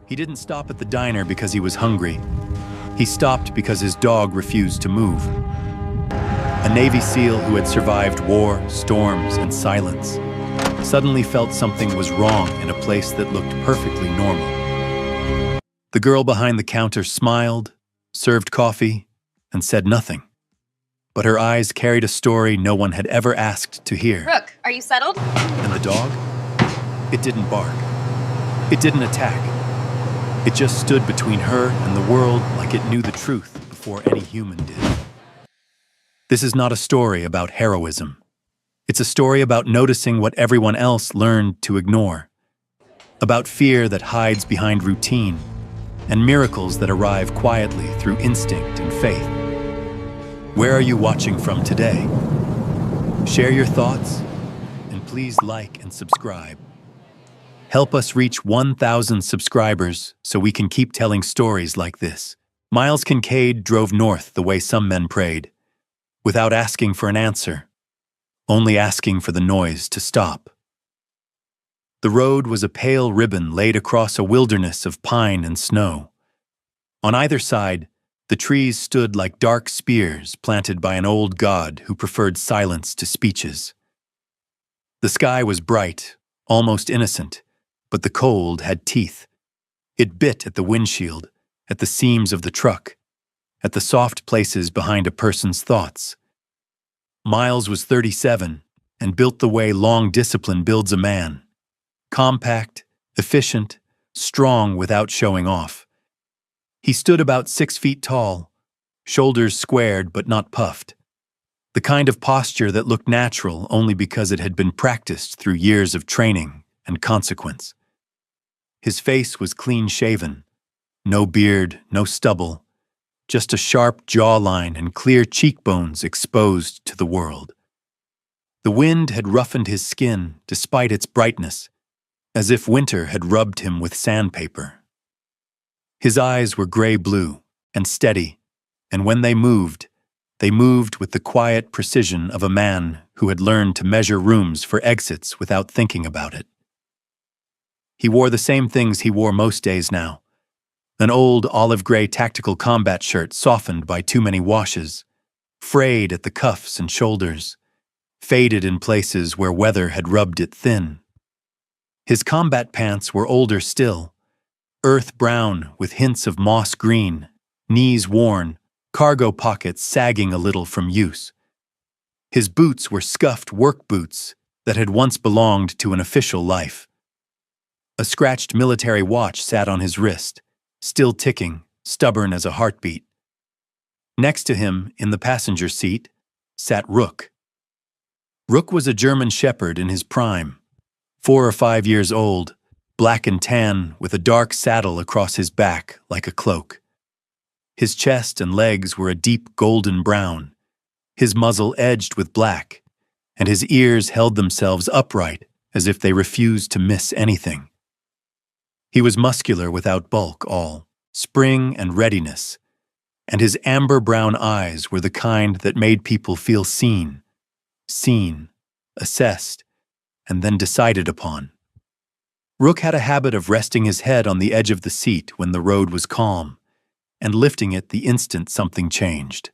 He didn't stop at the diner because he was hungry. He stopped because his dog refused to move. A Navy SEAL who had survived war, storms, and silence suddenly felt something was wrong in a place that looked perfectly normal. The girl behind the counter smiled, served coffee, and said nothing. But her eyes carried a story no one had ever asked to hear. Rook, are you settled? And the dog? It didn't bark. It didn't attack. It just stood between her and the world like it knew the truth before any human did. This is not a story about heroism. It's a story about noticing what everyone else learned to ignore. About fear that hides behind routine, and miracles that arrive quietly through instinct and faith. Where are you watching from today? Share your thoughts, and please like and subscribe. Help us reach 1,000 subscribers so we can keep telling stories like this. Miles Kincaid drove north the way some men prayed, without asking for an answer, only asking for the noise to stop. The road was a pale ribbon laid across a wilderness of pine and snow. On either side, the trees stood like dark spears planted by an old god who preferred silence to speeches. The sky was bright, almost innocent, but the cold had teeth. It bit at the windshield, at the seams of the truck, at the soft places behind a person's thoughts. Miles was 37 and built the way long discipline builds a man. Compact, efficient, strong without showing off. He stood about 6 feet tall, shoulders squared but not puffed. The kind of posture that looked natural only because it had been practiced through years of training and consequence. His face was clean-shaven, no beard, no stubble, just a sharp jawline and clear cheekbones exposed to the world. The wind had roughened his skin despite its brightness, as if winter had rubbed him with sandpaper. His eyes were gray-blue and steady, and when they moved with the quiet precision of a man who had learned to measure rooms for exits without thinking about it. He wore the same things he wore most days now. An old olive-gray tactical combat shirt softened by too many washes, frayed at the cuffs and shoulders, faded in places where weather had rubbed it thin. His combat pants were older still, earth brown with hints of moss green, knees worn, cargo pockets sagging a little from use. His boots were scuffed work boots that had once belonged to an official life. A scratched military watch sat on his wrist, still ticking, stubborn as a heartbeat. Next to him, in the passenger seat, sat Rook. Rook was a German shepherd in his prime, 4 or 5 years old, black and tan with a dark saddle across his back like a cloak. His chest and legs were a deep golden brown, his muzzle edged with black, and his ears held themselves upright as if they refused to miss anything. He was muscular without bulk, all spring and readiness, and his amber-brown eyes were the kind that made people feel seen, assessed, and then decided upon. Rook had a habit of resting his head on the edge of the seat when the road was calm, and lifting it the instant something changed.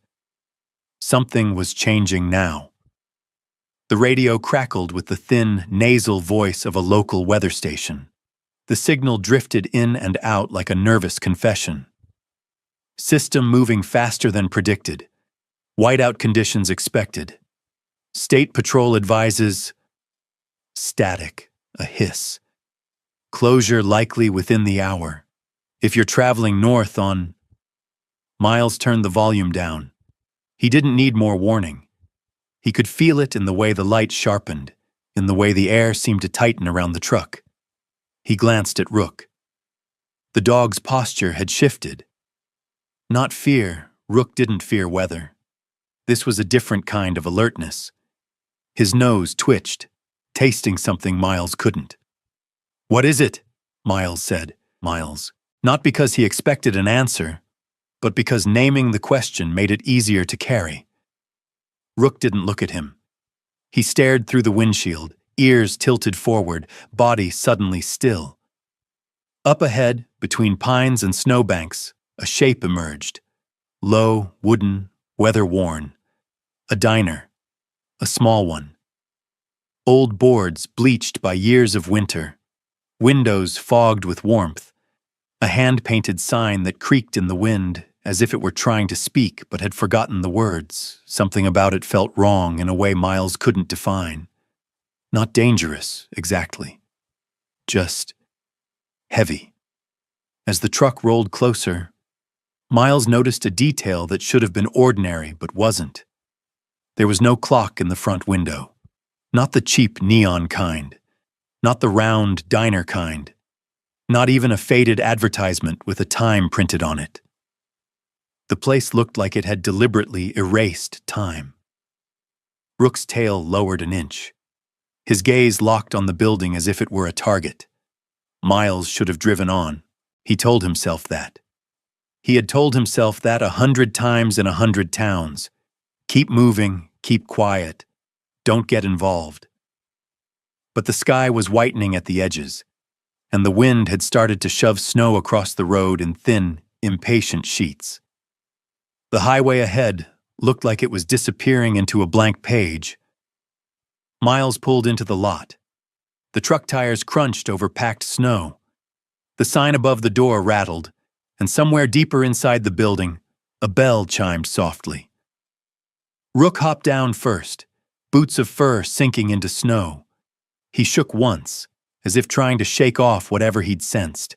Something was changing now. The radio crackled with the thin, nasal voice of a local weather station. The signal drifted in and out like a nervous confession. System moving faster than predicted. Whiteout conditions expected. State Patrol advises. Static, a hiss. Closure likely within the hour. If you're traveling north on... Miles turned the volume down. He didn't need more warning. He could feel it in the way the light sharpened, in the way the air seemed to tighten around the truck. He glanced at Rook. The dog's posture had shifted. Not fear, Rook didn't fear weather. This was a different kind of alertness. His nose twitched, tasting something Miles couldn't. "What is it?" Miles said. Miles. Not because he expected an answer, but because naming the question made it easier to carry. Rook didn't look at him. He stared through the windshield, ears tilted forward, body suddenly still. Up ahead, between pines and snowbanks, a shape emerged. Low, wooden, weather-worn. A diner. A small one. Old boards bleached by years of winter. Windows fogged with warmth. A hand-painted sign that creaked in the wind, as if it were trying to speak but had forgotten the words. Something about it felt wrong in a way Miles couldn't define. Not dangerous, exactly. Just heavy. As the truck rolled closer, Miles noticed a detail that should have been ordinary but wasn't. There was no clock in the front window. Not the cheap neon kind. Not the round diner kind. Not even a faded advertisement with a time printed on it. The place looked like it had deliberately erased time. Rook's tail lowered an inch. His gaze locked on the building as if it were a target. Miles should have driven on. He told himself that. He had told himself that 100 times in 100 towns. Keep moving, keep quiet, don't get involved. But the sky was whitening at the edges, and the wind had started to shove snow across the road in thin, impatient sheets. The highway ahead looked like it was disappearing into a blank page. Miles pulled into the lot. The truck tires crunched over packed snow. The sign above the door rattled, and somewhere deeper inside the building, a bell chimed softly. Rook hopped down first, boots of fur sinking into snow. He shook once, as if trying to shake off whatever he'd sensed.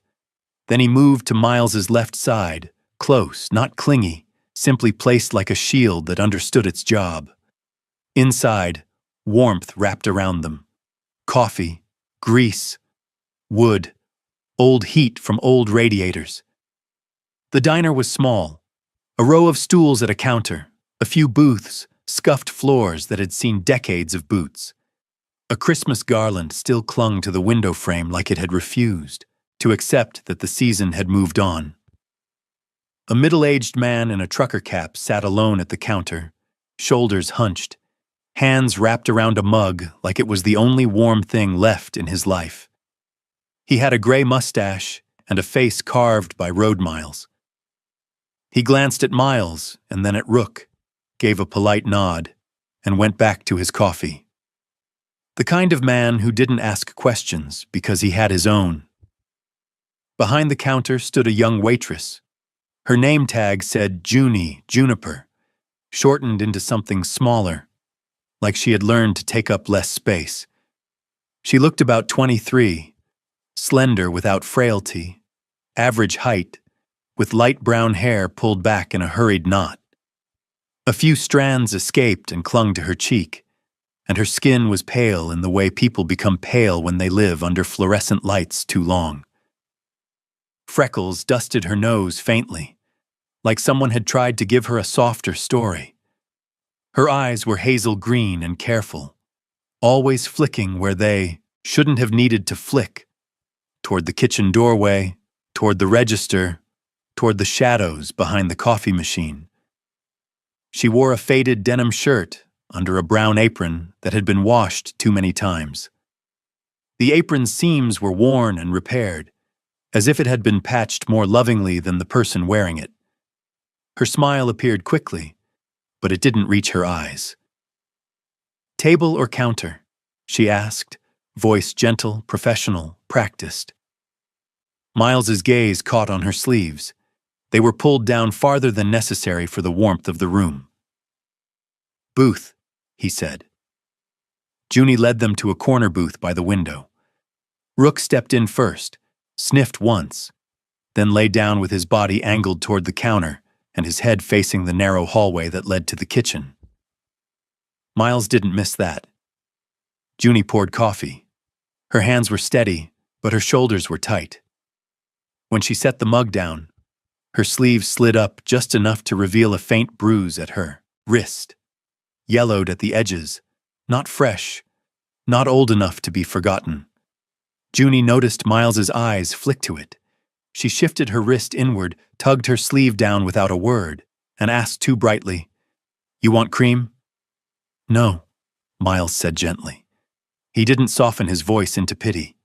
Then he moved to Miles's left side, close, not clingy, simply placed like a shield that understood its job. Inside, warmth wrapped around them. Coffee, grease, wood, old heat from old radiators. The diner was small, a row of stools at a counter, a few booths, scuffed floors that had seen decades of boots. A Christmas garland still clung to the window frame like it had refused to accept that the season had moved on. A middle-aged man in a trucker cap sat alone at the counter, shoulders hunched, hands wrapped around a mug like it was the only warm thing left in his life. He had a gray mustache and a face carved by road miles. He glanced at Miles and then at Rook, gave a polite nod, and went back to his coffee. The kind of man who didn't ask questions because he had his own. Behind the counter stood a young waitress. Her name tag said Junie, Juniper, shortened into something smaller, like she had learned to take up less space. She looked about 23, slender without frailty, average height, with light brown hair pulled back in a hurried knot. A few strands escaped and clung to her cheek, and her skin was pale in the way people become pale when they live under fluorescent lights too long. Freckles dusted her nose faintly, like someone had tried to give her a softer story. Her eyes were hazel green and careful, always flicking where they shouldn't have needed to flick, toward the kitchen doorway, toward the register, toward the shadows behind the coffee machine. She wore a faded denim shirt under a brown apron that had been washed too many times. The apron's seams were worn and repaired, as if it had been patched more lovingly than the person wearing it. Her smile appeared quickly, but it didn't reach her eyes. "Table or counter?" she asked, voice gentle, professional, practiced. Miles's gaze caught on her sleeves. They were pulled down farther than necessary for the warmth of the room. "Booth," he said. Junie led them to a corner booth by the window. Rook stepped in first, sniffed once, then lay down with his body angled toward the counter and his head facing the narrow hallway that led to the kitchen. Miles didn't miss that. Junie poured coffee. Her hands were steady, but her shoulders were tight. When she set the mug down, her sleeve slid up just enough to reveal a faint bruise at her wrist, yellowed at the edges, not fresh, not old enough to be forgotten. Junie noticed Miles's eyes flick to it. She shifted her wrist inward, tugged her sleeve down without a word, and asked too brightly, "You want cream?" "No," Miles said gently. He didn't soften his voice into pity.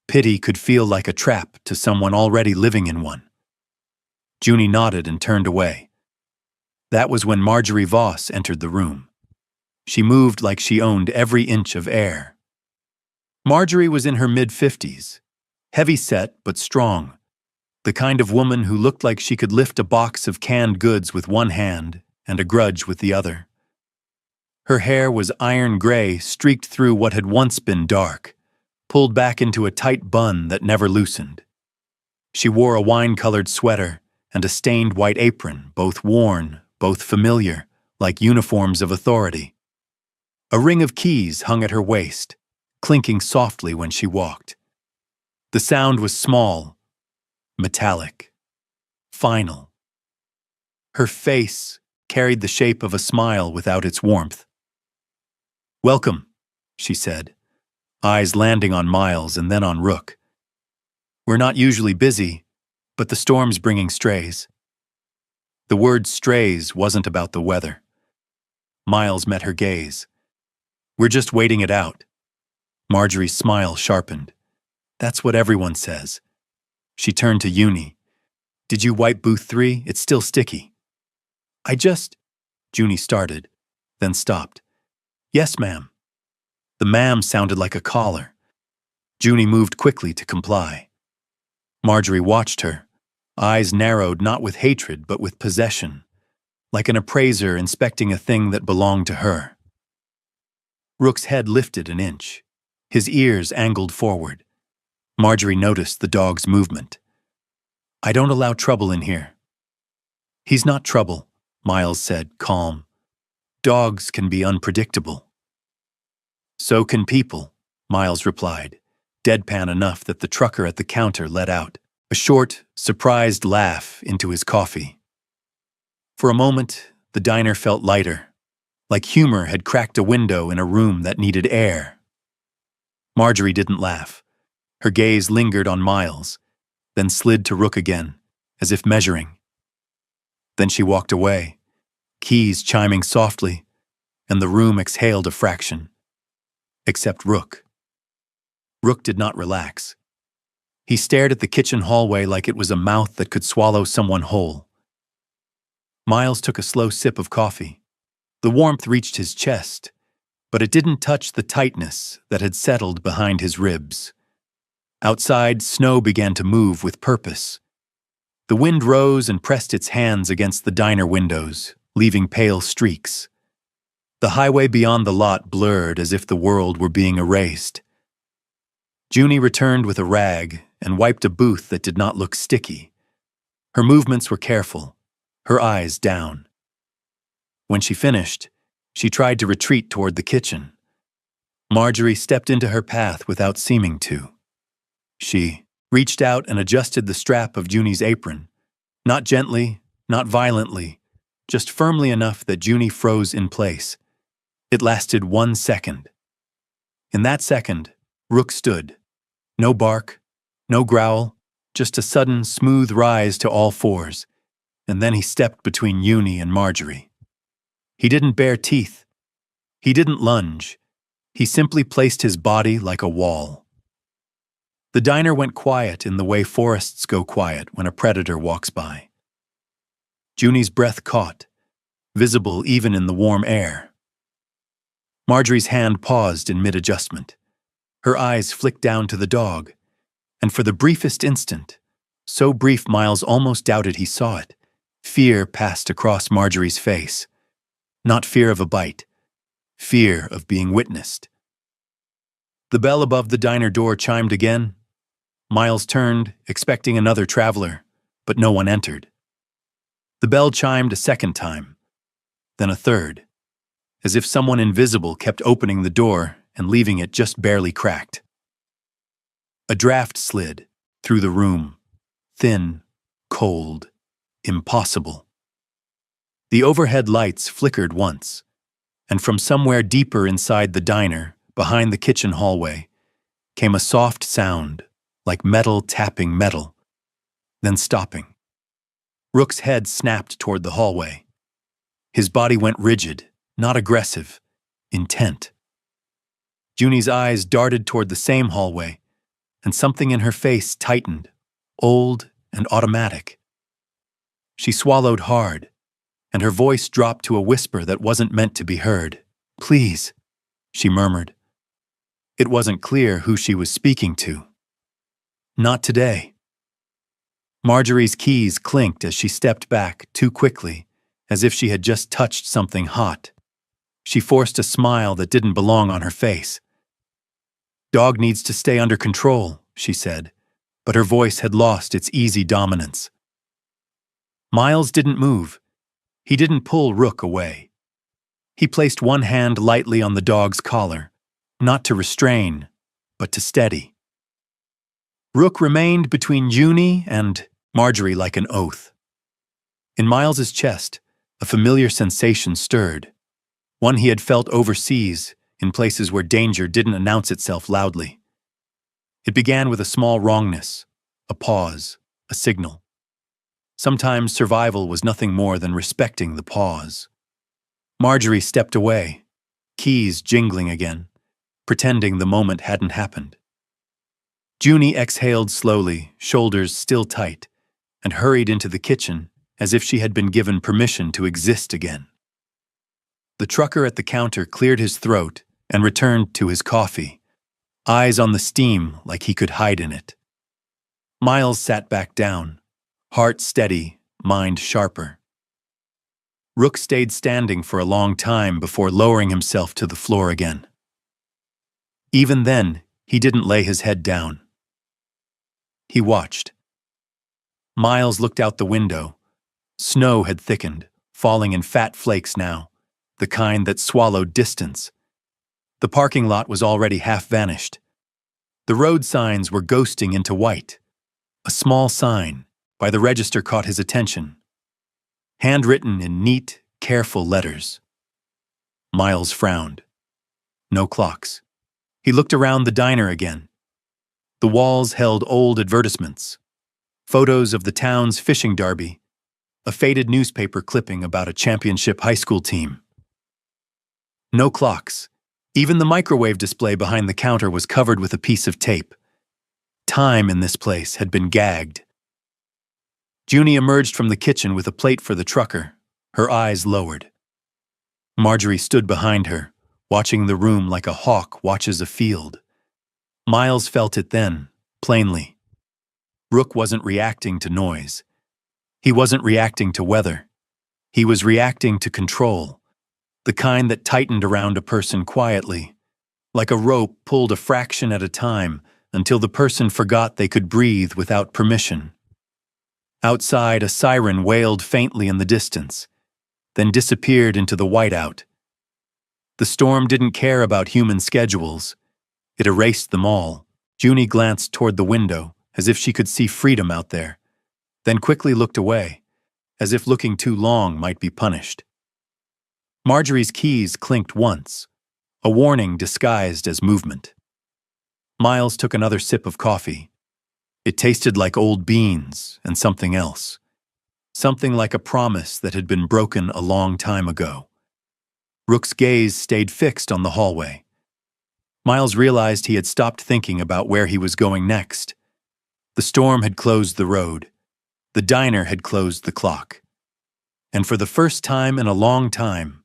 Pity could feel like a trap to someone already living in one. Junie nodded and turned away. That was when Marjorie Voss entered the room. She moved like she owned every inch of air. Marjorie was in her mid-50s, heavy-set but strong, the kind of woman who looked like she could lift a box of canned goods with one hand and a grudge with the other. Her hair was iron gray, streaked through what had once been dark, pulled back into a tight bun that never loosened. She wore a wine-colored sweater and a stained white apron, both worn, both familiar, like uniforms of authority. A ring of keys hung at her waist, clinking softly when she walked. The sound was small, metallic, final. Her face carried the shape of a smile without its warmth. "Welcome," she said, eyes landing on Miles and then on Rook. "We're not usually busy, but the storm's bringing strays." The word strays wasn't about the weather. Miles met her gaze. "We're just waiting it out." Marjorie's smile sharpened. "That's what everyone says." She turned to Junie. "Did you wipe booth 3? It's still sticky." Junie started, then stopped. "Yes, ma'am." The ma'am sounded like a caller. Junie moved quickly to comply. Marjorie watched her, eyes narrowed not with hatred but with possession, like an appraiser inspecting a thing that belonged to her. Rook's head lifted an inch, his ears angled forward. Marjorie noticed the dog's movement. "I don't allow trouble in here." "He's not trouble," Miles said, calm. "Dogs can be unpredictable." "So can people," Miles replied, deadpan enough that the trucker at the counter let out a short, surprised laugh into his coffee. For a moment, the diner felt lighter, like humor had cracked a window in a room that needed air. Marjorie didn't laugh. Her gaze lingered on Miles, then slid to Rook again, as if measuring. Then she walked away, keys chiming softly, and the room exhaled a fraction. Except Rook. Rook did not relax. He stared at the kitchen hallway like it was a mouth that could swallow someone whole. Miles took a slow sip of coffee. The warmth reached his chest, but it didn't touch the tightness that had settled behind his ribs. Outside, snow began to move with purpose. The wind rose and pressed its hands against the diner windows, leaving pale streaks. The highway beyond the lot blurred as if the world were being erased. Junie returned with a rag and wiped a booth that did not look sticky. Her movements were careful, her eyes down. When she finished, she tried to retreat toward the kitchen. Marjorie stepped into her path without seeming to. She reached out and adjusted the strap of Junie's apron, not gently, not violently, just firmly enough that Junie froze in place. It lasted 1 second. In that second, Rook stood. No bark, no growl, just a sudden, smooth rise to all fours, and then he stepped between Junie and Marjorie. He didn't bare teeth. He didn't lunge. He simply placed his body like a wall. The diner went quiet in the way forests go quiet when a predator walks by. Junie's breath caught, visible even in the warm air. Marjorie's hand paused in mid-adjustment. Her eyes flicked down to the dog, and for the briefest instant, so brief Miles almost doubted he saw it, fear passed across Marjorie's face. Not fear of a bite, fear of being witnessed. The bell above the diner door chimed again. Miles turned, expecting another traveler, but no one entered. The bell chimed a second time, then a third, as if someone invisible kept opening the door and leaving it just barely cracked. A draft slid through the room, thin, cold, impossible. The overhead lights flickered once, and from somewhere deeper inside the diner, behind the kitchen hallway, came a soft sound, like metal tapping metal, then stopping. Rook's head snapped toward the hallway. His body went rigid, not aggressive, intent. Junie's eyes darted toward the same hallway, and something in her face tightened, old and automatic. She swallowed hard, and her voice dropped to a whisper that wasn't meant to be heard. "Please," she murmured. It wasn't clear who she was speaking to. Not today. Marjorie's keys clinked as she stepped back too quickly, as if she had just touched something hot. She forced a smile that didn't belong on her face. "Dog needs to stay under control," she said, but her voice had lost its easy dominance. Miles didn't move. He didn't pull Rook away. He placed one hand lightly on the dog's collar, not to restrain, but to steady. Rook remained between Junie and Marjorie like an oath. In Miles's chest, a familiar sensation stirred, one he had felt overseas in places where danger didn't announce itself loudly. It began with a small wrongness, a pause, a signal. Sometimes survival was nothing more than respecting the pause. Marjorie stepped away, keys jingling again, pretending the moment hadn't happened. Junie exhaled slowly, shoulders still tight, and hurried into the kitchen as if she had been given permission to exist again. The trucker at the counter cleared his throat and returned to his coffee, eyes on the steam like he could hide in it. Miles sat back down, heart steady, mind sharper. Rook stayed standing for a long time before lowering himself to the floor again. Even then, he didn't lay his head down. He watched. Miles looked out the window. Snow had thickened, falling in fat flakes now, the kind that swallowed distance. The parking lot was already half vanished. The road signs were ghosting into white. A small sign by the register caught his attention, handwritten in neat, careful letters. Miles frowned. No clocks. He looked around the diner again. The walls held old advertisements, photos of the town's fishing derby, a faded newspaper clipping about a championship high school team. No clocks. Even the microwave display behind the counter was covered with a piece of tape. Time in this place had been gagged. Junie emerged from the kitchen with a plate for the trucker, her eyes lowered. Marjorie stood behind her, watching the room like a hawk watches a field. Miles felt it then, plainly. Rook wasn't reacting to noise. He wasn't reacting to weather. He was reacting to control, the kind that tightened around a person quietly, like a rope pulled a fraction at a time until the person forgot they could breathe without permission. Outside, a siren wailed faintly in the distance, then disappeared into the whiteout. The storm didn't care about human schedules. It erased them all. Junie glanced toward the window, as if she could see freedom out there, then quickly looked away, as if looking too long might be punished. Marjorie's keys clinked once, a warning disguised as movement. Miles took another sip of coffee. It tasted like old beans and something else. Something like a promise that had been broken a long time ago. Rook's gaze stayed fixed on the hallway. Miles realized he had stopped thinking about where he was going next. The storm had closed the road. The diner had closed the clock. And for the first time in a long time,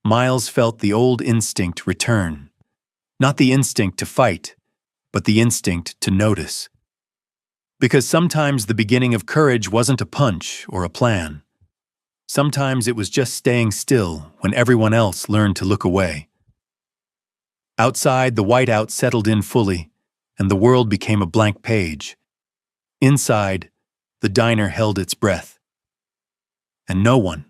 Miles felt the old instinct return. Not the instinct to fight, but the instinct to notice. Because sometimes the beginning of courage wasn't a punch or a plan. Sometimes it was just staying still when everyone else learned to look away. Outside, the whiteout settled in fully, and the world became a blank page. Inside, the diner held its breath. And no one,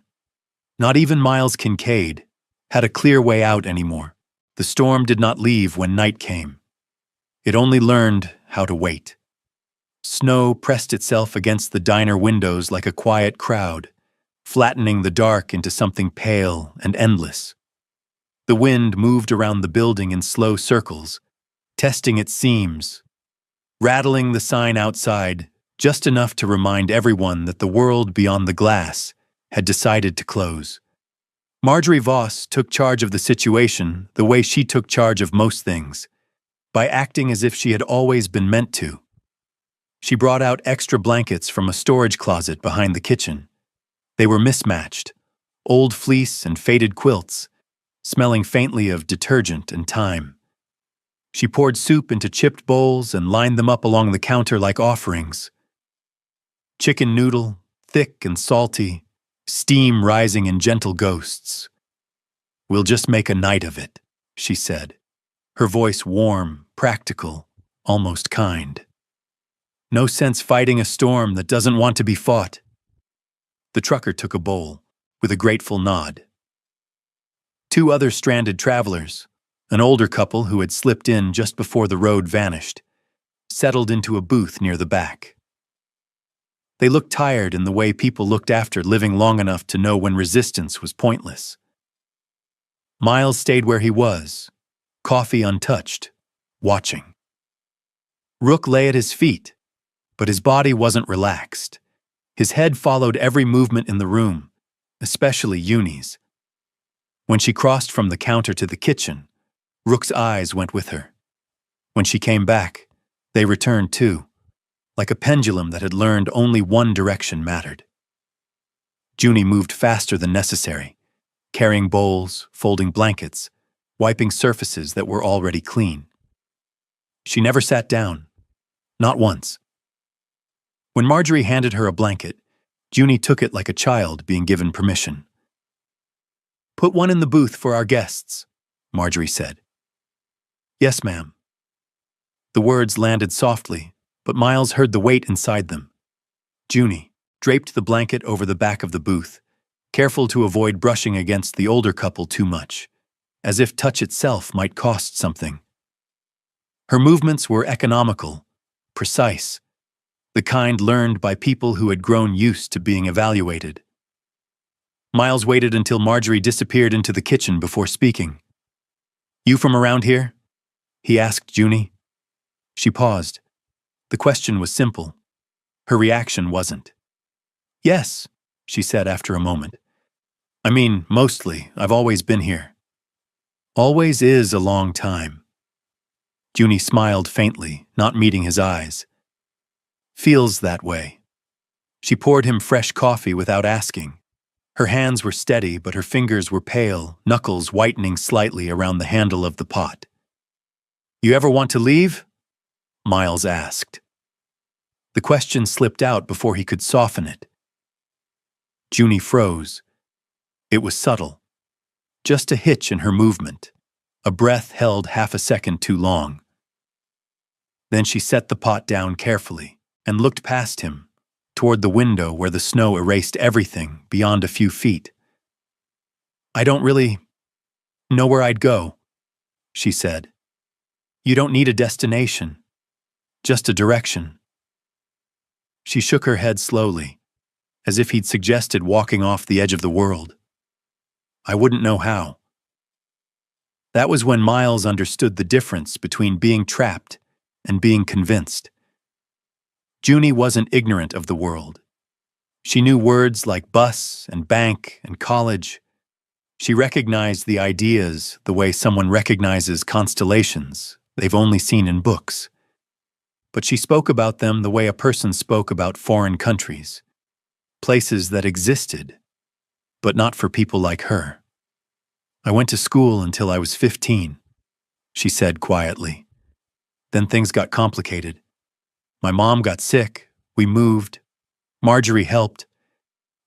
not even Miles Kincaid, had a clear way out anymore. The storm did not leave when night came. It only learned how to wait. Snow pressed itself against the diner windows like a quiet crowd, flattening the dark into something pale and endless. The wind moved around the building in slow circles, testing its seams, rattling the sign outside just enough to remind everyone that the world beyond the glass had decided to close. Marjorie Voss took charge of the situation the way she took charge of most things, by acting as if she had always been meant to. She brought out extra blankets from a storage closet behind the kitchen. They were mismatched, old fleece and faded quilts, smelling faintly of detergent and thyme. She poured soup into chipped bowls and lined them up along the counter like offerings. Chicken noodle, thick and salty, steam rising in gentle ghosts. "We'll just make a night of it," she said, her voice warm, practical, almost kind. "No sense fighting a storm that doesn't want to be fought." The trucker took a bowl, with a grateful nod. Two other stranded travelers, an older couple who had slipped in just before the road vanished, settled into a booth near the back. They looked tired in the way people looked after living long enough to know when resistance was pointless. Miles stayed where he was, coffee untouched, watching. Rook lay at his feet, but his body wasn't relaxed. His head followed every movement in the room, especially Uni's. When she crossed from the counter to the kitchen, Rook's eyes went with her. When she came back, they returned too, like a pendulum that had learned only one direction mattered. Junie moved faster than necessary, carrying bowls, folding blankets, wiping surfaces that were already clean. She never sat down, not once. When Marjorie handed her a blanket, Junie took it like a child being given permission. "Put one in the booth for our guests," Marjorie said. "Yes, ma'am." The words landed softly, but Miles heard the weight inside them. Junie draped the blanket over the back of the booth, careful to avoid brushing against the older couple too much, as if touch itself might cost something. Her movements were economical, precise, the kind learned by people who had grown used to being evaluated. Miles waited until Marjorie disappeared into the kitchen before speaking. "You from around here?" he asked Junie. She paused. The question was simple. Her reaction wasn't. "Yes," she said after a moment. "I mean, mostly. I've always been here." "Always is a long time." Junie smiled faintly, not meeting his eyes. "Feels that way." She poured him fresh coffee without asking. Her hands were steady, but her fingers were pale, knuckles whitening slightly around the handle of the pot. "You ever want to leave?" Miles asked. The question slipped out before he could soften it. Junie froze. It was subtle. Just a hitch in her movement, a breath held half a second too long. Then she set the pot down carefully and looked past him, toward the window where the snow erased everything beyond a few feet. "I don't really know where I'd go," she said. "You don't need a destination, just a direction." She shook her head slowly, as if he'd suggested walking off the edge of the world. "I wouldn't know how." That was when Miles understood the difference between being trapped and being convinced. Junie wasn't ignorant of the world. She knew words like bus and bank and college. She recognized the ideas the way someone recognizes constellations they've only seen in books. But she spoke about them the way a person spoke about foreign countries, places that existed, but not for people like her. "I went to school until I was 15, she said quietly. Then things got complicated. My mom got sick, we moved. Marjorie helped.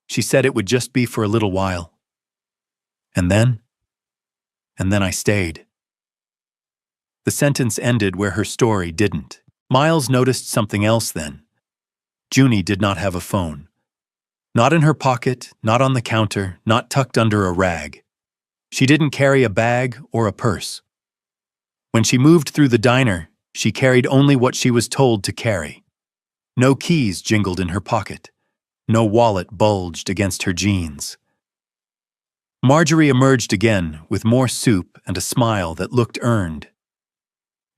She said it would just be for a little while. And then I stayed." The sentence ended where her story didn't. Miles noticed something else then. Junie did not have a phone. Not in her pocket, not on the counter, not tucked under a rag. She didn't carry a bag or a purse. When she moved through the diner, she carried only what she was told to carry. No keys jingled in her pocket. No wallet bulged against her jeans. Marjorie emerged again with more soup and a smile that looked earned.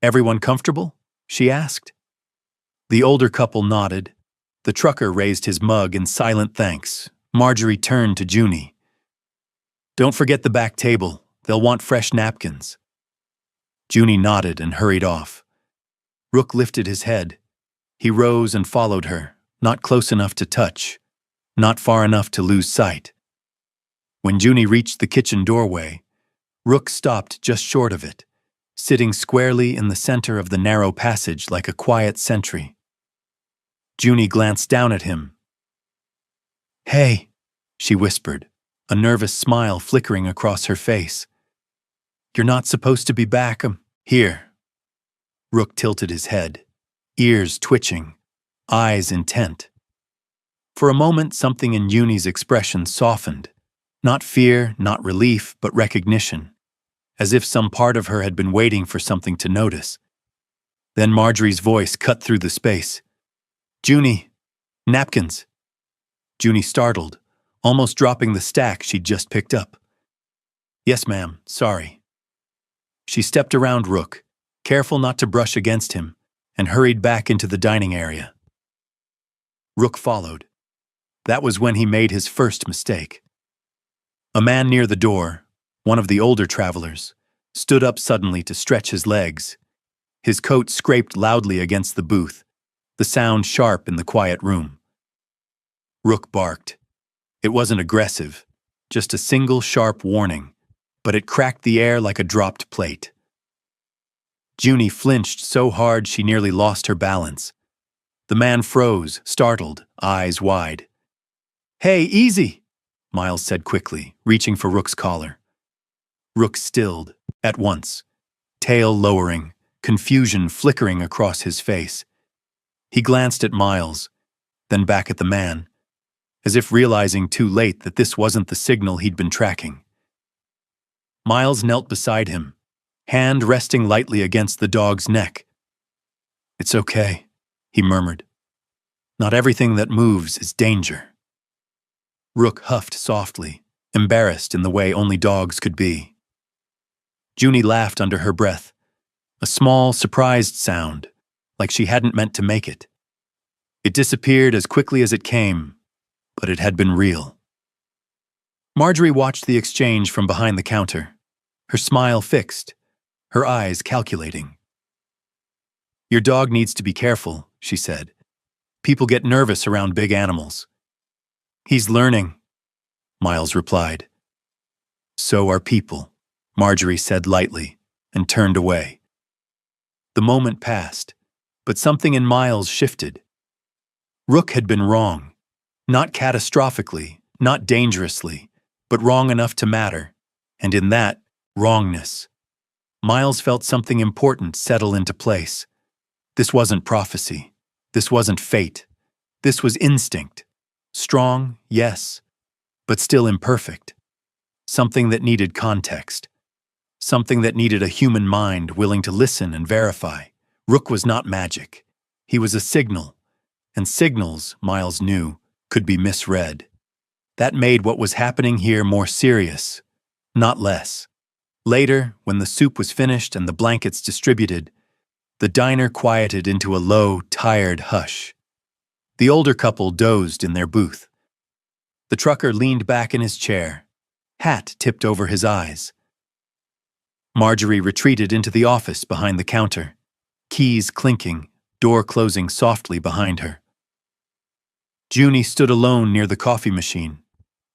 "Everyone comfortable?" she asked. The older couple nodded. The trucker raised his mug in silent thanks. Marjorie turned to Junie. "Don't forget the back table. They'll want fresh napkins." Junie nodded and hurried off. Rook lifted his head. He rose and followed her, not close enough to touch, not far enough to lose sight. When Junie reached the kitchen doorway, Rook stopped just short of it, sitting squarely in the center of the narrow passage like a quiet sentry. Junie glanced down at him. "Hey," she whispered, a nervous smile flickering across her face. "You're not supposed to be back, here." Rook tilted his head, ears twitching, eyes intent. For a moment, something in Junie's expression softened. Not fear, not relief, but recognition, as if some part of her had been waiting for something to notice. Then Marjorie's voice cut through the space. "Junie, napkins." Junie startled, almost dropping the stack she'd just picked up. "Yes, ma'am, sorry." She stepped around Rook, careful not to brush against him, and hurried back into the dining area. Rook followed. That was when he made his first mistake. A man near the door, one of the older travelers, stood up suddenly to stretch his legs. His coat scraped loudly against the booth, the sound sharp in the quiet room. Rook barked. It wasn't aggressive, just a single sharp warning, but it cracked the air like a dropped plate. Junie flinched so hard she nearly lost her balance. The man froze, startled, eyes wide. "Hey, easy," Miles said quickly, reaching for Rook's collar. Rook stilled, at once, tail lowering, confusion flickering across his face. He glanced at Miles, then back at the man, as if realizing too late that this wasn't the signal he'd been tracking. Miles knelt beside him, hand resting lightly against the dog's neck. "It's okay," he murmured. "Not everything that moves is danger." Rook huffed softly, embarrassed in the way only dogs could be. Junie laughed under her breath, a small, surprised sound, like she hadn't meant to make it. It disappeared as quickly as it came, but it had been real. Marjorie watched the exchange from behind the counter, her smile fixed, her eyes calculating. "Your dog needs to be careful," she said. "People get nervous around big animals." "He's learning," Miles replied. "So are people," Marjorie said lightly, and turned away. The moment passed, but something in Miles shifted. Rook had been wrong, not catastrophically, not dangerously, but wrong enough to matter, and in that wrongness, Miles felt something important settle into place. This wasn't prophecy. This wasn't fate. This was instinct. Strong, yes, but still imperfect. Something that needed context. Something that needed a human mind willing to listen and verify. Rook was not magic. He was a signal, and signals, Miles knew, could be misread. That made what was happening here more serious, not less. Later, when the soup was finished and the blankets distributed, the diner quieted into a low, tired hush. The older couple dozed in their booth. The trucker leaned back in his chair, hat tipped over his eyes. Marjorie retreated into the office behind the counter, keys clinking, door closing softly behind her. Junie stood alone near the coffee machine,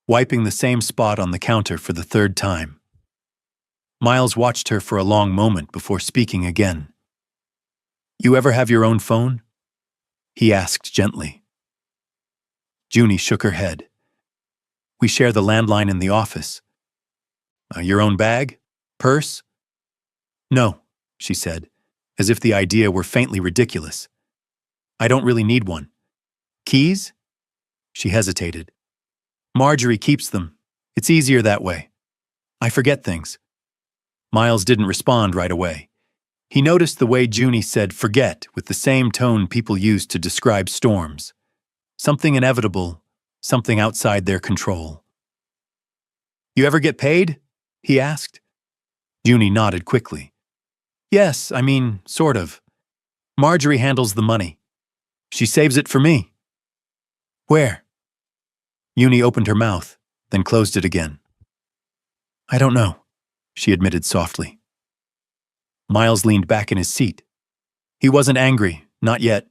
wiping the same spot on the counter for the third time. Miles watched her for a long moment before speaking again. "You ever have your own phone?" he asked gently. Junie shook her head. "We share the landline in the office." "Your own bag? Purse?" "No," she said, as if the idea were faintly ridiculous. "I don't really need one." "Keys?" She hesitated. "Marjorie keeps them. It's easier that way. I forget things." Miles didn't respond right away. He noticed the way Junie said "forget" with the same tone people used to describe storms. Something inevitable, something outside their control. "You ever get paid?" he asked. Junie nodded quickly. "Yes, I mean, sort of. Marjorie handles the money. She saves it for me." "Where?" Junie opened her mouth, then closed it again. "I don't know," she admitted softly. Miles leaned back in his seat. He wasn't angry, not yet.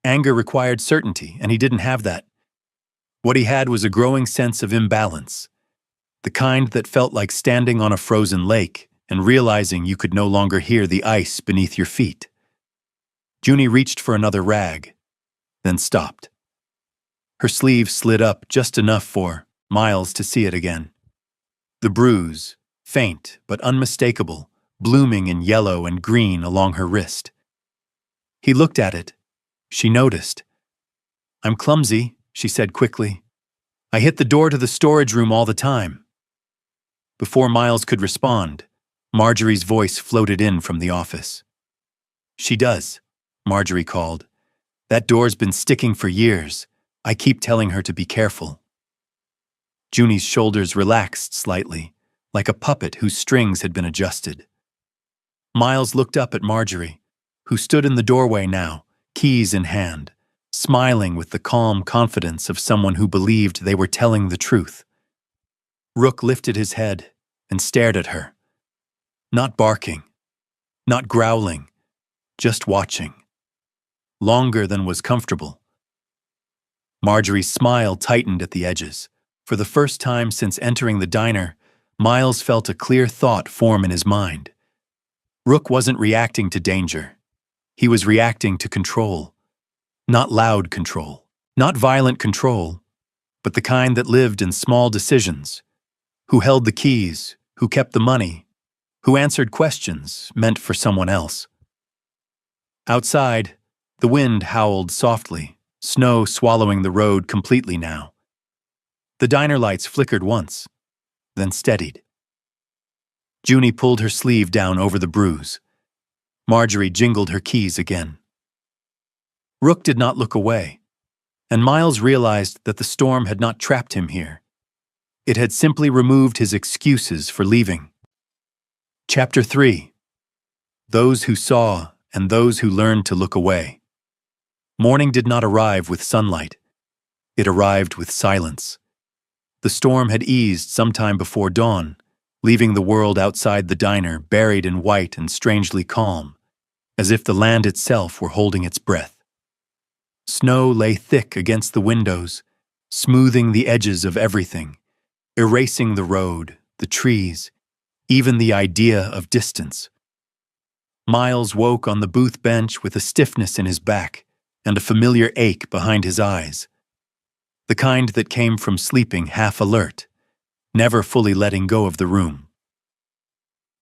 Anger required certainty, and he didn't have that. What he had was a growing sense of imbalance, the kind that felt like standing on a frozen lake and realizing you could no longer hear the ice beneath your feet. Junie reached for another rag, then stopped. Her sleeve slid up just enough for Miles to see it again. The bruise, faint but unmistakable, blooming in yellow and green along her wrist. He looked at it. She noticed. "I'm clumsy," she said quickly. "I hit the door to the storage room all the time." Before Miles could respond, Marjorie's voice floated in from the office. "She does," Marjorie called. "That door's been sticking for years. I keep telling her to be careful." Junie's shoulders relaxed slightly, like a puppet whose strings had been adjusted. Miles looked up at Marjorie, who stood in the doorway now, keys in hand, smiling with the calm confidence of someone who believed they were telling the truth. Rook lifted his head and stared at her. Not barking, not growling, just watching. Longer than was comfortable. Marjorie's smile tightened at the edges. For the first time since entering the diner, Miles felt a clear thought form in his mind. Rook wasn't reacting to danger. He was reacting to control. Not loud control, not violent control, but the kind that lived in small decisions. Who held the keys, who kept the money, who answered questions meant for someone else. Outside, the wind howled softly, snow swallowing the road completely now. The diner lights flickered once, then steadied. Junie pulled her sleeve down over the bruise. Marjorie jingled her keys again. Rook did not look away, and Miles realized that the storm had not trapped him here. It had simply removed his excuses for leaving. Chapter 3. Those who saw and those who learned to look away. Morning did not arrive with sunlight. It arrived with silence. The storm had eased sometime before dawn, leaving the world outside the diner buried in white and strangely calm, as if the land itself were holding its breath. Snow lay thick against the windows, smoothing the edges of everything, erasing the road, the trees, even the idea of distance. Miles woke on the booth bench with a stiffness in his back and a familiar ache behind his eyes. The kind that came from sleeping half alert, never fully letting go of the room.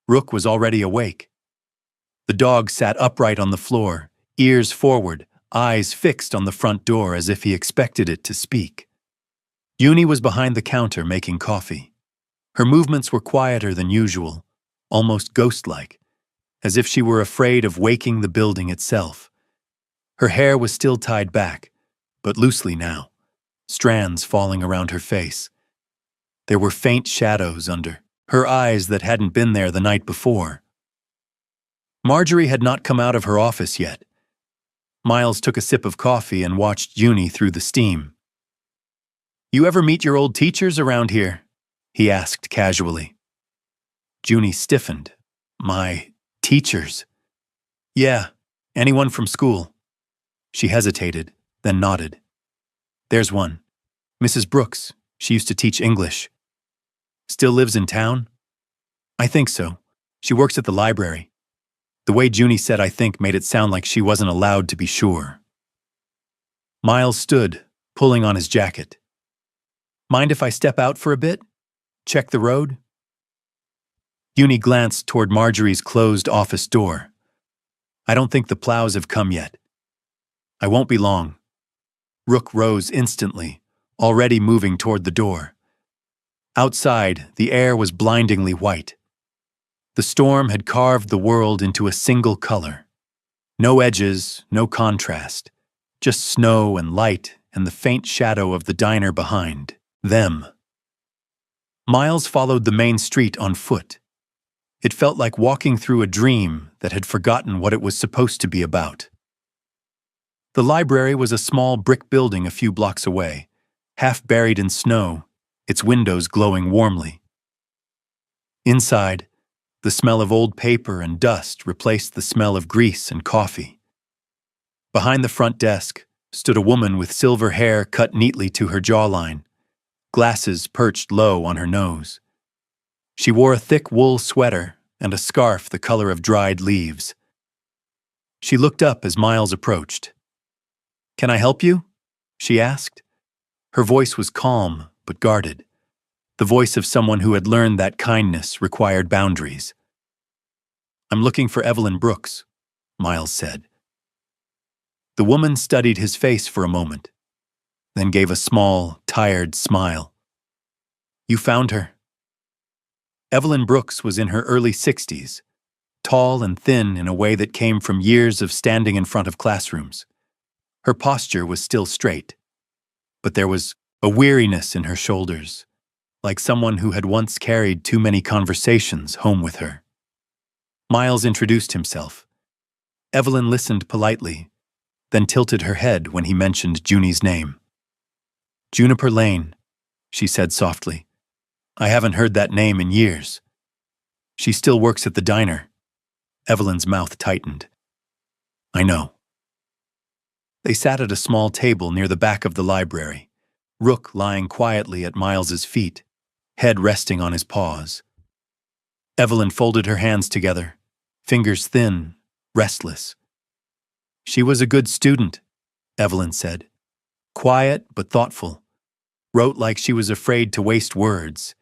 Rook was already awake. The dog sat upright on the floor, ears forward, eyes fixed on the front door as if he expected it to speak. Junie was behind the counter making coffee. Her movements were quieter than usual, almost ghost-like, as if she were afraid of waking the building itself. Her hair was still tied back, but loosely now, strands falling around her face. There were faint shadows under her eyes that hadn't been there the night before. Marjorie had not come out of her office yet. Miles took a sip of coffee and watched Junie through the steam. "You ever meet your old teachers around here?" he asked casually. Junie stiffened. "My teachers?" "Yeah, anyone from school." She hesitated, then nodded. "There's one. Mrs. Brooks. She used to teach English." "Still lives in town?" "I think so. She works at the library." The way Junie said "I think" made it sound like she wasn't allowed to be sure. Miles stood, pulling on his jacket. "Mind if I step out for a bit? Check the road?" Junie glanced toward Marjorie's closed office door. "I don't think the plows have come yet." "I won't be long." Rook rose instantly, already moving toward the door. Outside, the air was blindingly white. The storm had carved the world into a single color. No edges, no contrast, just snow and light and the faint shadow of the diner behind them. Miles followed the main street on foot. It felt like walking through a dream that had forgotten what it was supposed to be about. The library was a small brick building a few blocks away, half buried in snow, its windows glowing warmly. Inside, the smell of old paper and dust replaced the smell of grease and coffee. Behind the front desk stood a woman with silver hair cut neatly to her jawline, glasses perched low on her nose. She wore a thick wool sweater and a scarf the color of dried leaves. She looked up as Miles approached. "Can I help you?" she asked. Her voice was calm but guarded, the voice of someone who had learned that kindness required boundaries. "I'm looking for Evelyn Brooks," Miles said. The woman studied his face for a moment, then gave a small, tired smile. "You found her." Evelyn Brooks was in her early 60s, tall and thin in a way that came from years of standing in front of classrooms. Her posture was still straight, but there was a weariness in her shoulders, like someone who had once carried too many conversations home with her. Miles introduced himself. Evelyn listened politely, then tilted her head when he mentioned Junie's name. "Juniper Lane," she said softly. "I haven't heard that name in years." "She still works at the diner." Evelyn's mouth tightened. "I know." They sat at a small table near the back of the library, Rook lying quietly at Miles's feet, head resting on his paws. Evelyn folded her hands together, fingers thin, restless. "She was a good student," Evelyn said. "Quiet but thoughtful. Wrote like she was afraid to waste words.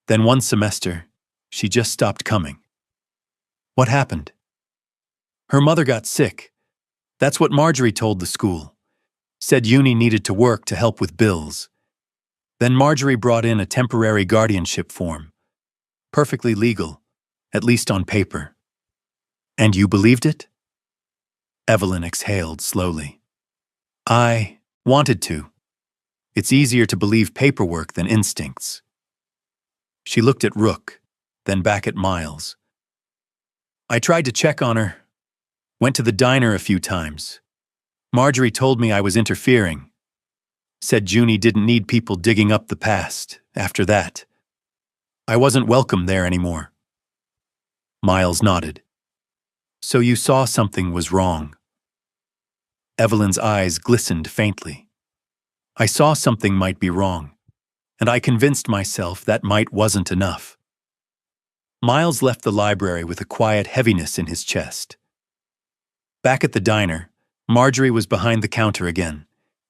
Then one semester, she just stopped coming." "What happened?" "Her mother got sick. That's what Marjorie told the school. Said Uni needed to work to help with bills. Then Marjorie brought in a temporary guardianship form. Perfectly legal, at least on paper." "And you believed it?" Evelyn exhaled slowly. "I wanted to. It's easier to believe paperwork than instincts." She looked at Rook, then back at Miles. "I tried to check on her. Went to the diner a few times. Marjorie told me I was interfering. Said Junie didn't need people digging up the past after that. I wasn't welcome there anymore." Miles nodded. "So you saw something was wrong." Evelyn's eyes glistened faintly. "I saw something might be wrong, and I convinced myself that might wasn't enough." Miles left the library with a quiet heaviness in his chest. Back at the diner, Marjorie was behind the counter again,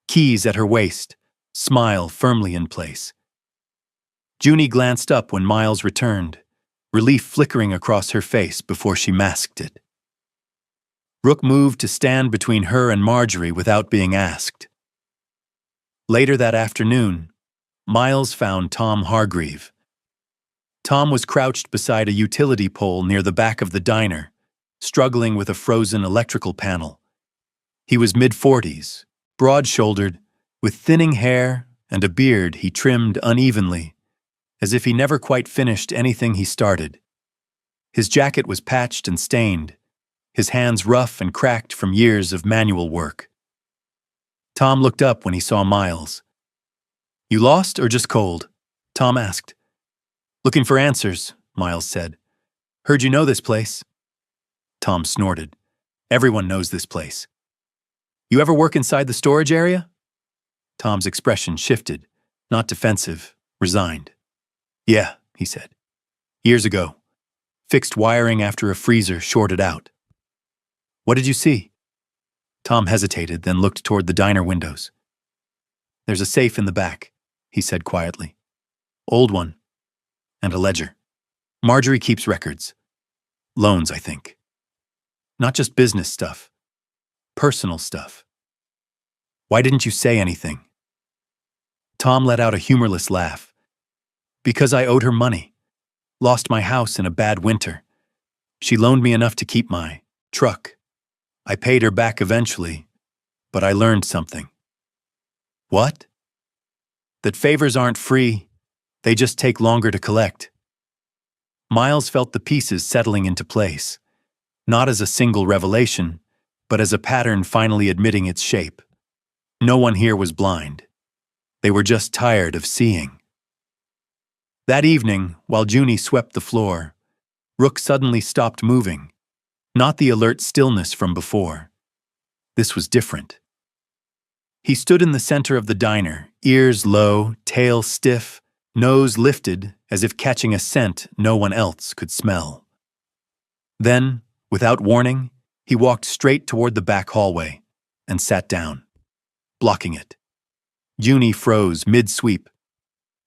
keys at her waist, smile firmly in place. Junie glanced up when Miles returned, relief flickering across her face before she masked it. Rook moved to stand between her and Marjorie without being asked. Later that afternoon, Miles found Tom Hargreave. Tom was crouched beside a utility pole near the back of the diner, struggling with a frozen electrical panel. He was mid-40s, broad-shouldered, with thinning hair and a beard he trimmed unevenly, as if he never quite finished anything he started. His jacket was patched and stained, his hands rough and cracked from years of manual work. Tom looked up when he saw Miles. "You lost or just cold?" Tom asked. "Looking for answers," Miles said. "Heard you know this place." Tom snorted. "Everyone knows this place." "You ever work inside the storage area?" Tom's expression shifted, not defensive, resigned. "Yeah," he said. "Years ago. Fixed wiring after a freezer shorted out." "What did you see?" Tom hesitated, then looked toward the diner windows. "There's a safe in the back," he said quietly. "Old one. And a ledger. Marjorie keeps records. Loans, I think. Not just business stuff. Personal stuff." "Why didn't you say anything?" Tom let out a humorless laugh. "Because I owed her money. Lost my house in a bad winter. She loaned me enough to keep my truck. I paid her back eventually, but I learned something." "What?" "That favors aren't free. They just take longer to collect." Miles felt the pieces settling into place, not as a single revelation, but as a pattern finally admitting its shape. No one here was blind. They were just tired of seeing. That evening, while Junie swept the floor, Rook suddenly stopped moving, not the alert stillness from before. This was different. He stood in the center of the diner, ears low, tail stiff, nose lifted as if catching a scent no one else could smell. Then, without warning, he walked straight toward the back hallway and sat down, blocking it. Junie froze mid-sweep.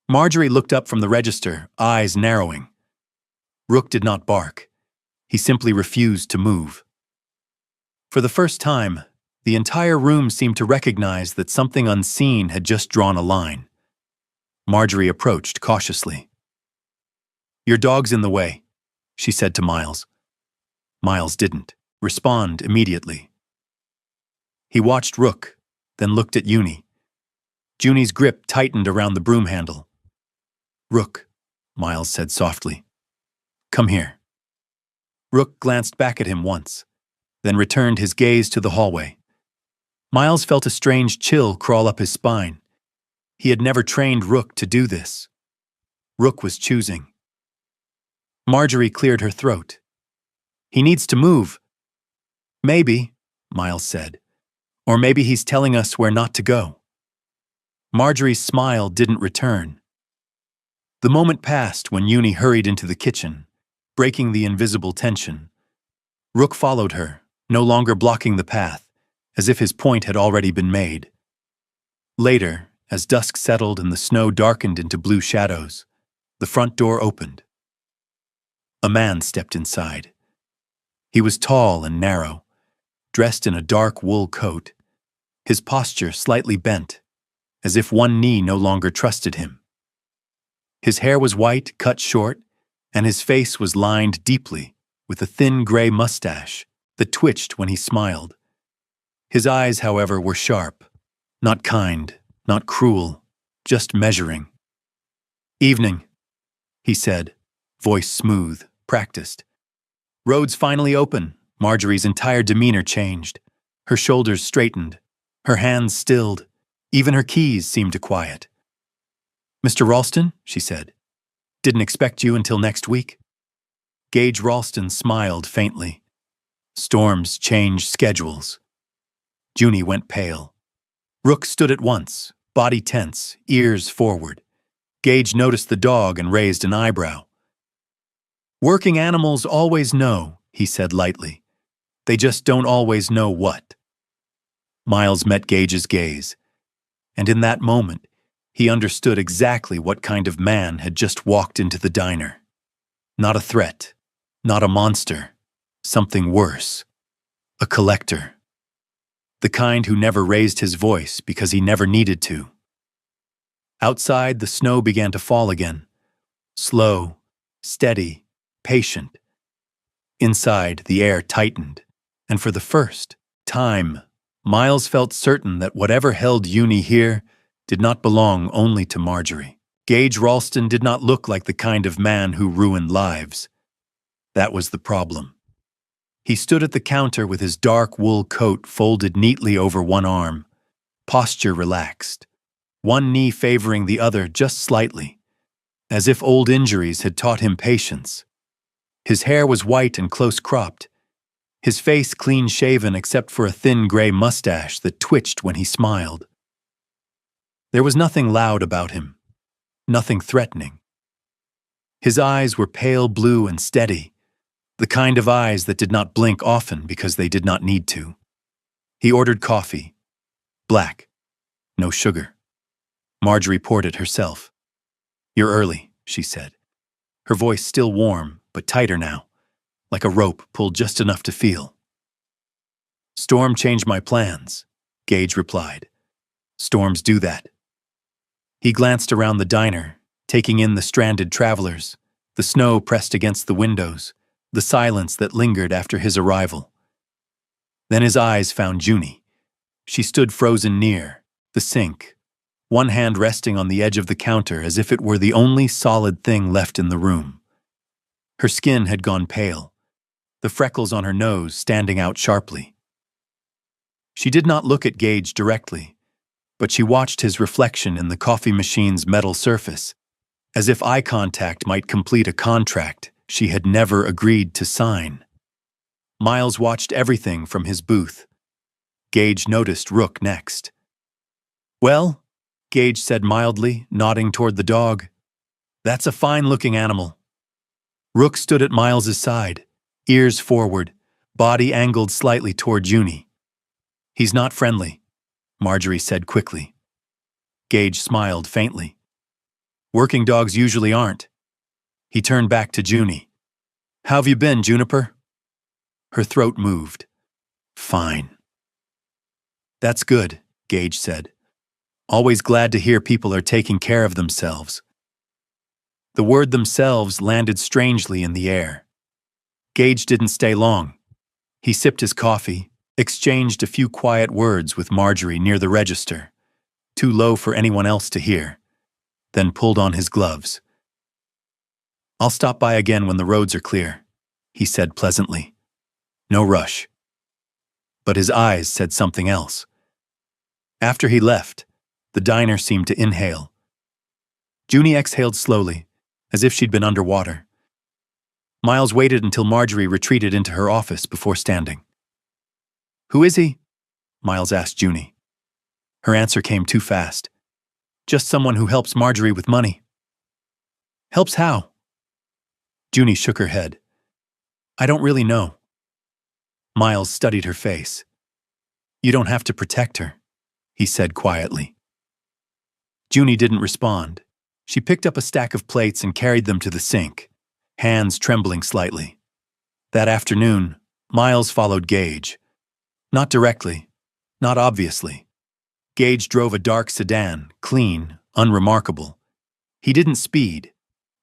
Marjorie looked up from the register, eyes narrowing. Rook did not bark. He simply refused to move. For the first time, the entire room seemed to recognize that something unseen had just drawn a line. Marjorie approached cautiously. "Your dog's in the way," she said to Miles. Miles didn't respond immediately. He watched Rook, then looked at Junie. Junie's grip tightened around the broom handle. "Rook," Miles said softly. "Come here." Rook glanced back at him once, then returned his gaze to the hallway. Miles felt a strange chill crawl up his spine. He had never trained Rook to do this. Rook was choosing. Marjorie cleared her throat. "He needs to move." "Maybe," Miles said. "Or maybe he's telling us where not to go." Marjorie's smile didn't return. The moment passed when Junie hurried into the kitchen, breaking the invisible tension. Rook followed her, no longer blocking the path, as if his point had already been made. Later, as dusk settled and the snow darkened into blue shadows, the front door opened. A man stepped inside. He was tall and narrow, dressed in a dark wool coat, his posture slightly bent, as if one knee no longer trusted him. His hair was white, cut short, and his face was lined deeply with a thin gray mustache that twitched when he smiled. His eyes, however, were sharp, not kind, not cruel, just measuring. "Evening," he said, voice smooth, practiced. "Road's finally open." Marjorie's entire demeanor changed. Her shoulders straightened, her hands stilled, even her keys seemed to quiet. "Mr. Ralston," she said. "Didn't expect you until next week." Gage Ralston smiled faintly. Storms change schedules. Junie went pale. Rook stood at once, body tense, ears forward. Gage noticed the dog and raised an eyebrow. "Working animals always know," he said lightly. "They just don't always know what." Miles met Gage's gaze, and in that moment, he understood exactly what kind of man had just walked into the diner. Not a threat, not a monster, something worse. A collector. The kind who never raised his voice because he never needed to. Outside, the snow began to fall again. Slow, steady, patient. Inside, the air tightened, and for the first time, Miles felt certain that whatever held Junie here did not belong only to Marjorie. Gage Ralston did not look like the kind of man who ruined lives. That was the problem. He stood at the counter with his dark wool coat folded neatly over one arm, posture relaxed, one knee favoring the other just slightly, as if old injuries had taught him patience. His hair was white and close-cropped, his face clean-shaven except for a thin gray mustache that twitched when he smiled. There was nothing loud about him, nothing threatening. His eyes were pale blue and steady, the kind of eyes that did not blink often because they did not need to. He ordered coffee, black, no sugar. Marjorie poured it herself. "You're early," she said, her voice still warm but tighter now, like a rope pulled just enough to feel. "Storm changed my plans," Gage replied. "Storms do that." He glanced around the diner, taking in the stranded travelers, the snow pressed against the windows, the silence that lingered after his arrival. Then his eyes found Junie. She stood frozen near, the sink, one hand resting on the edge of the counter as if it were the only solid thing left in the room. Her skin had gone pale, the freckles on her nose standing out sharply. She did not look at Gage directly, but she watched his reflection in the coffee machine's metal surface, as if eye contact might complete a contract she had never agreed to sign. Miles watched everything from his booth. Gage noticed Rook next. "Well," Gage said mildly, nodding toward the dog, "that's a fine-looking animal." Rook stood at Miles's side, ears forward, body angled slightly toward Junie. "He's not friendly," Marjorie said quickly. Gage smiled faintly. "Working dogs usually aren't." He turned back to Junie. "How've you been, Juniper?" Her throat moved. "Fine." "That's good," Gage said. "Always glad to hear people are taking care of themselves." The word themselves landed strangely in the air. Gage didn't stay long. He sipped his coffee, exchanged a few quiet words with Marjorie near the register, too low for anyone else to hear, then pulled on his gloves. "I'll stop by again when the roads are clear," he said pleasantly. "No rush." But his eyes said something else. After he left, the diner seemed to inhale. Junie exhaled slowly, as if she'd been underwater. Miles waited until Marjorie retreated into her office before standing. "Who is he?" Miles asked Junie. Her answer came too fast. "Just someone who helps Marjorie with money." "Helps how?" Junie shook her head. "I don't really know." Miles studied her face. "You don't have to protect her," he said quietly. Junie didn't respond. She picked up a stack of plates and carried them to the sink, hands trembling slightly. That afternoon, Miles followed Gage. Not directly, not obviously. Gage drove a dark sedan, clean, unremarkable. He didn't speed.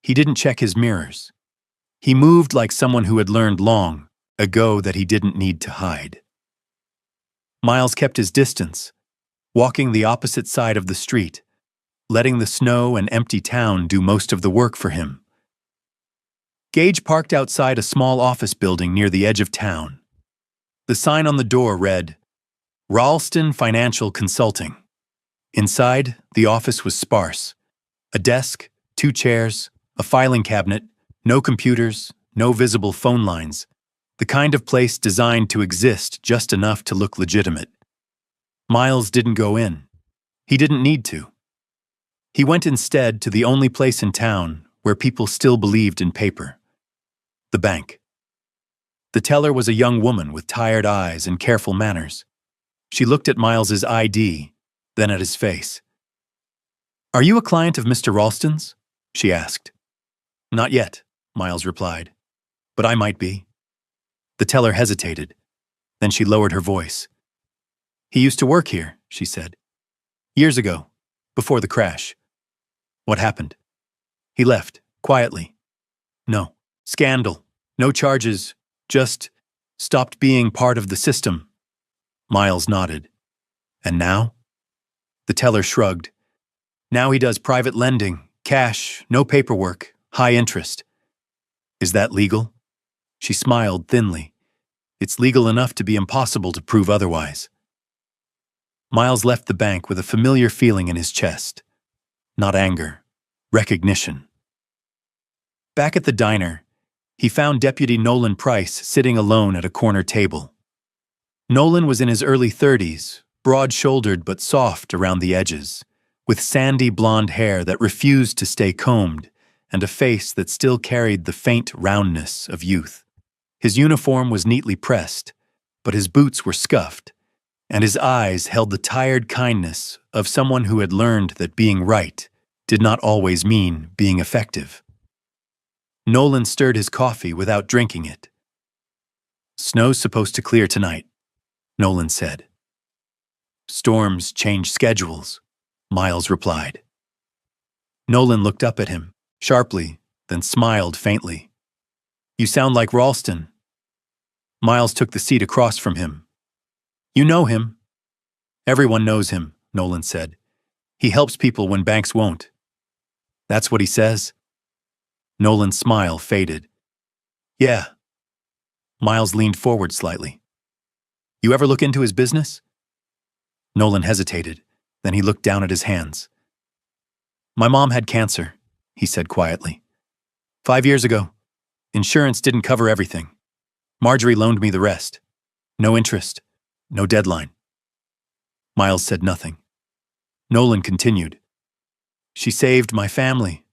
He didn't check his mirrors. He moved like someone who had learned long ago that he didn't need to hide. Miles kept his distance, walking the opposite side of the street, letting the snow and empty town do most of the work for him. Gage parked outside a small office building near the edge of town. The sign on the door read, "Ralston Financial Consulting." Inside, the office was sparse. A desk, 2 chairs, a filing cabinet, no computers, no visible phone lines. The kind of place designed to exist just enough to look legitimate. Miles didn't go in. He didn't need to. He went instead to the only place in town where people still believed in paper. The bank. The teller was a young woman with tired eyes and careful manners. She looked at Miles's ID, then at his face. "Are you a client of Mr. Ralston's?" she asked. "Not yet," Miles replied. "But I might be." The teller hesitated. Then she lowered her voice. "He used to work here," she said. "Years ago, before the crash." "What happened?" "He left, quietly." "No. Scandal. No charges. Just stopped being part of the system." Miles nodded. "And now?" The teller shrugged. "Now he does private lending, cash, no paperwork, high interest." "Is that legal?" She smiled thinly. "It's legal enough to be impossible to prove otherwise." Miles left the bank with a familiar feeling in his chest. Not anger, recognition. Back at the diner, he found Deputy Nolan Price sitting alone at a corner table. Nolan was in his early 30s, broad-shouldered but soft around the edges, with sandy blonde hair that refused to stay combed and a face that still carried the faint roundness of youth. His uniform was neatly pressed, but his boots were scuffed, and his eyes held the tired kindness of someone who had learned that being right did not always mean being effective. Nolan stirred his coffee without drinking it. "Snow's supposed to clear tonight," Nolan said. "Storms change schedules," Miles replied. Nolan looked up at him, sharply, then smiled faintly. "You sound like Ralston." Miles took the seat across from him. "You know him." "Everyone knows him," Nolan said. "He helps people when banks won't." "That's what he says?" Nolan's smile faded. "Yeah." Miles leaned forward slightly. "You ever look into his business?" Nolan hesitated, then he looked down at his hands. "My mom had cancer," he said quietly. 5 years ago. Insurance didn't cover everything. Marjorie loaned me the rest. No interest, no deadline. Miles said nothing. Nolan continued. She saved my family.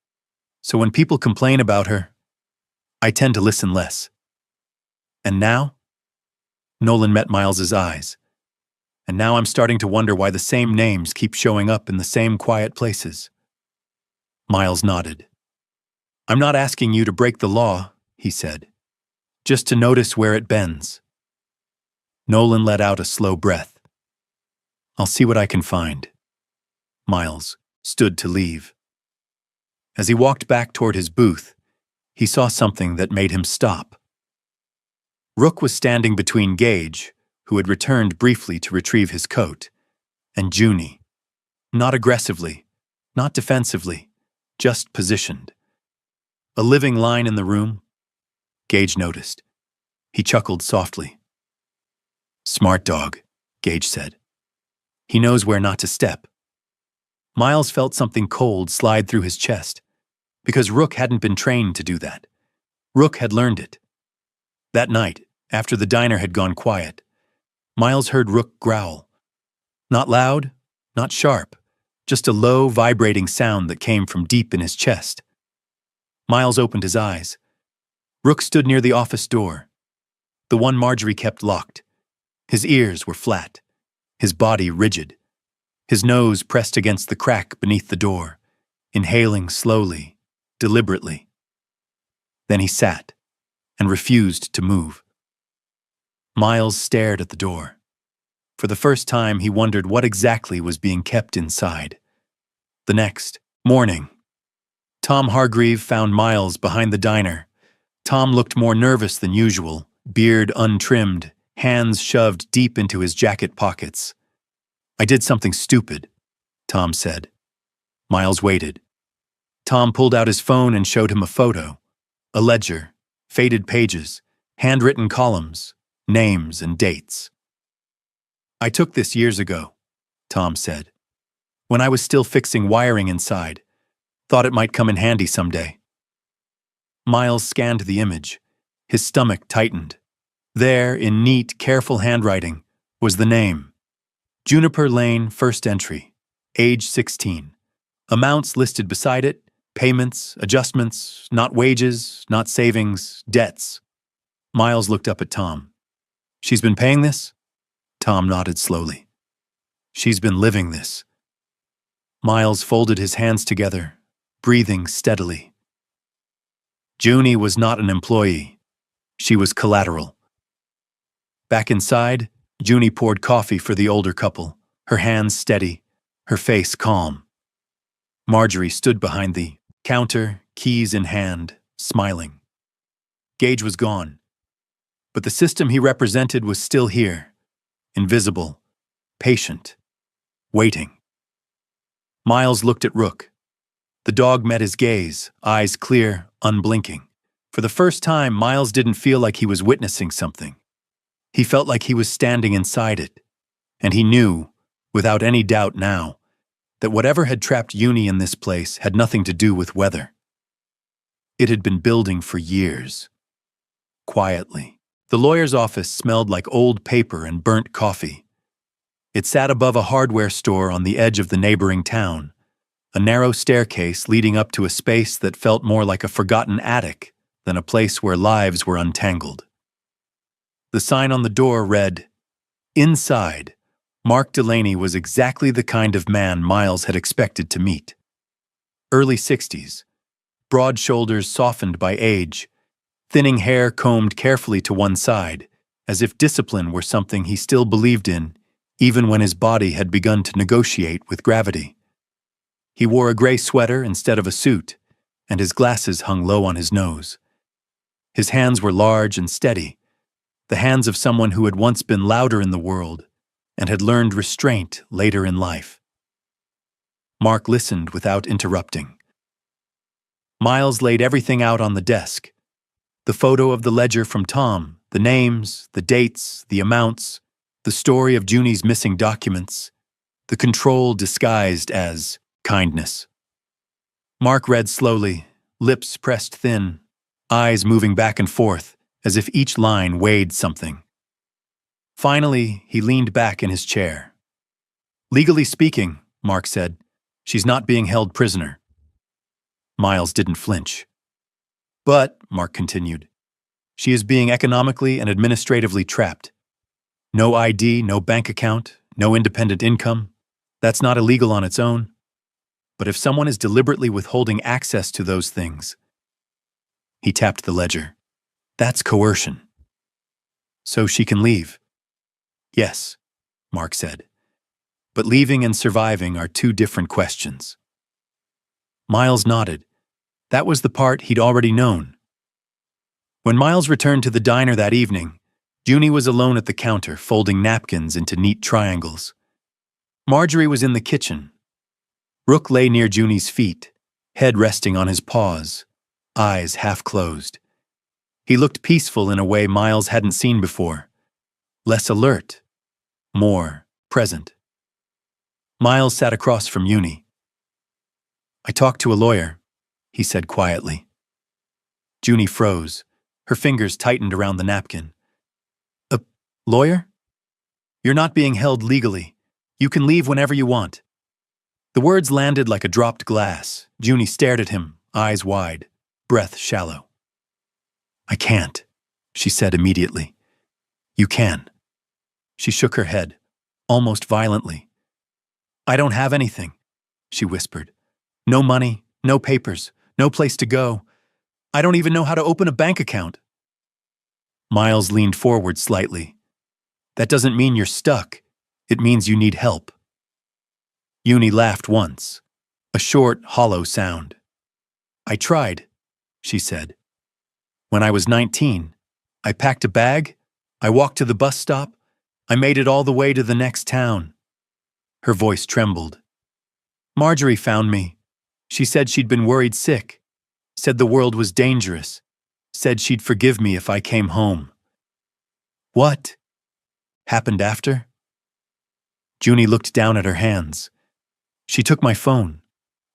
So when people complain about her, I tend to listen less. And now? Nolan met Miles's eyes. And now I'm starting to wonder why the same names keep showing up in the same quiet places. Miles nodded. I'm not asking you to break the law, he said, just to notice where it bends. Nolan let out a slow breath. I'll see what I can find. Miles stood to leave. As he walked back toward his booth, he saw something that made him stop. Rook was standing between Gage, who had returned briefly to retrieve his coat, and Junie. Not aggressively, not defensively, just positioned. A living line in the room, Gage noticed. He chuckled softly. Smart dog, Gage said. He knows where not to step. Miles felt something cold slide through his chest, because Rook hadn't been trained to do that. Rook had learned it. That night, after the diner had gone quiet, Miles heard Rook growl. Not loud, not sharp, just a low, vibrating sound that came from deep in his chest. Miles opened his eyes. Rook stood near the office door, the one Marjorie kept locked. His ears were flat, his body rigid, his nose pressed against the crack beneath the door, inhaling slowly, deliberately. Then he sat and refused to move. Miles stared at the door. For the first time, he wondered what exactly was being kept inside. The next morning, Tom Hargreave found Miles behind the diner. Tom looked more nervous than usual, beard untrimmed, hands shoved deep into his jacket pockets. I did something stupid, Tom said. Miles waited. Tom pulled out his phone and showed him a photo. A ledger, faded pages, handwritten columns, names and dates. I took this years ago, Tom said, when I was still fixing wiring inside. Thought it might come in handy someday. Miles scanned the image. His stomach tightened. There, in neat, careful handwriting, was the name. Juniper Lane, first entry, age 16. Amounts listed beside it, payments, adjustments, not wages, not savings, debts. Miles looked up at Tom. She's been paying this? Tom nodded slowly. She's been living this. Miles folded his hands together, breathing steadily. Junie was not an employee. She was collateral. Back inside, Junie poured coffee for the older couple, her hands steady, her face calm. Marjorie stood behind the counter, keys in hand, smiling. Gage was gone, but the system he represented was still here, invisible, patient, waiting. Miles looked at Rook. The dog met his gaze, eyes clear, unblinking. For the first time, Miles didn't feel like he was witnessing something. He felt like he was standing inside it. And he knew, without any doubt now, that whatever had trapped Junie in this place had nothing to do with weather. It had been building for years. Quietly. The lawyer's office smelled like old paper and burnt coffee. It sat above a hardware store on the edge of the neighboring town, a narrow staircase leading up to a space that felt more like a forgotten attic than a place where lives were untangled. The sign on the door read, Inside, Mark Delaney was exactly the kind of man Miles had expected to meet. Early 60s, broad shoulders softened by age, thinning hair combed carefully to one side, as if discipline were something he still believed in, even when his body had begun to negotiate with gravity. He wore a gray sweater instead of a suit, and his glasses hung low on his nose. His hands were large and steady, the hands of someone who had once been louder in the world and had learned restraint later in life. Mark listened without interrupting. Miles laid everything out on the desk. The photo of the ledger from Tom, the names, the dates, the amounts, the story of Junie's missing documents, the control disguised as kindness. Mark read slowly, lips pressed thin, eyes moving back and forth, as if each line weighed something. Finally, he leaned back in his chair. Legally speaking, Mark said, she's not being held prisoner. Miles didn't flinch. But, Mark continued, she is being economically and administratively trapped. No ID, no bank account, no independent income. That's not illegal on its own. But if someone is deliberately withholding access to those things, he tapped the ledger. That's coercion. So she can leave. Yes, Mark said. But leaving and surviving are two different questions. Miles nodded. That was the part he'd already known. When Miles returned to the diner that evening, Junie was alone at the counter, folding napkins into neat triangles. Marjorie was in the kitchen. Rook lay near Junie's feet, head resting on his paws, eyes half closed. He looked peaceful in a way Miles hadn't seen before. Less alert, more present. Miles sat across from Junie. I talked to a lawyer, he said quietly. Junie froze. Her fingers tightened around the napkin. A lawyer? You're not being held legally. You can leave whenever you want. The words landed like a dropped glass. Junie stared at him, eyes wide, breath shallow. I can't, she said immediately. You can. She shook her head, almost violently. I don't have anything, she whispered. No money, no papers, no place to go. I don't even know how to open a bank account. Miles leaned forward slightly. That doesn't mean you're stuck. It means you need help. Junie laughed once, a short, hollow sound. I tried, she said. When I was 19, I packed a bag, I walked to the bus stop, I made it all the way to the next town. Her voice trembled. Marjorie found me. She said she'd been worried sick, said the world was dangerous, said she'd forgive me if I came home. What happened after? Junie looked down at her hands. She took my phone,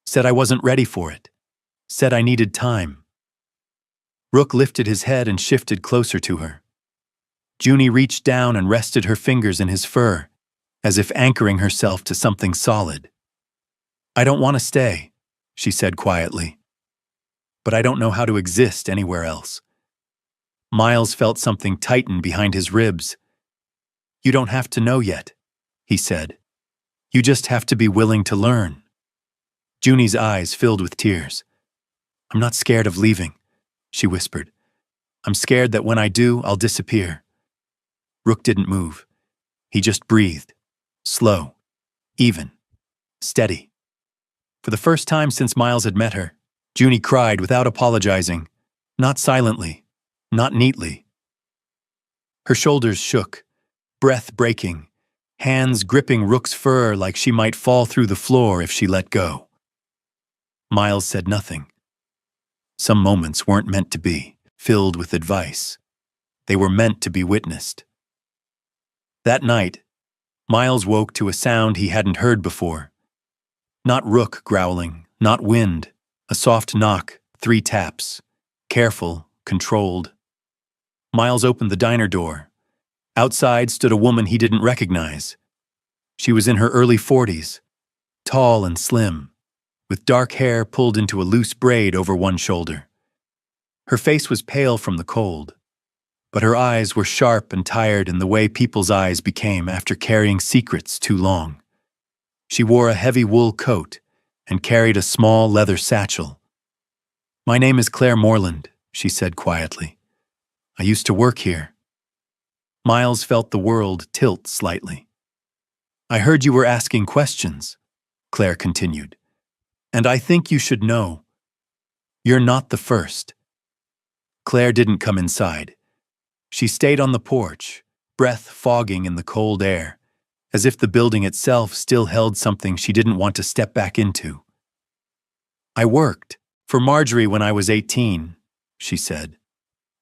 said I wasn't ready for it, said I needed time. Rook lifted his head and shifted closer to her. Junie reached down and rested her fingers in his fur, as if anchoring herself to something solid. I don't want to stay, she said quietly. But I don't know how to exist anywhere else. Miles felt something tighten behind his ribs. You don't have to know yet, he said. You just have to be willing to learn. Junie's eyes filled with tears. I'm not scared of leaving, she whispered. I'm scared that when I do, I'll disappear. Rook didn't move. He just breathed. Slow, even, steady. For the first time since Miles had met her, Junie cried without apologizing, not silently, not neatly. Her shoulders shook, breath breaking, hands gripping Rook's fur like she might fall through the floor if she let go. Miles said nothing. Some moments weren't meant to be filled with advice. They were meant to be witnessed. That night, Miles woke to a sound he hadn't heard before. Not Rook growling, not wind, a soft knock, 3 taps. Careful, controlled. Miles opened the diner door. Outside stood a woman he didn't recognize. She was in her early 40s, tall and slim, with dark hair pulled into a loose braid over one shoulder. Her face was pale from the cold, but her eyes were sharp and tired in the way people's eyes became after carrying secrets too long. She wore a heavy wool coat and carried a small leather satchel. My name is Claire Moreland, she said quietly. I used to work here. Miles felt the world tilt slightly. I heard you were asking questions, Claire continued. And I think you should know. You're not the first. Claire didn't come inside. She stayed on the porch, breath fogging in the cold air, as if the building itself still held something she didn't want to step back into. I worked for Marjorie when I was 18, she said.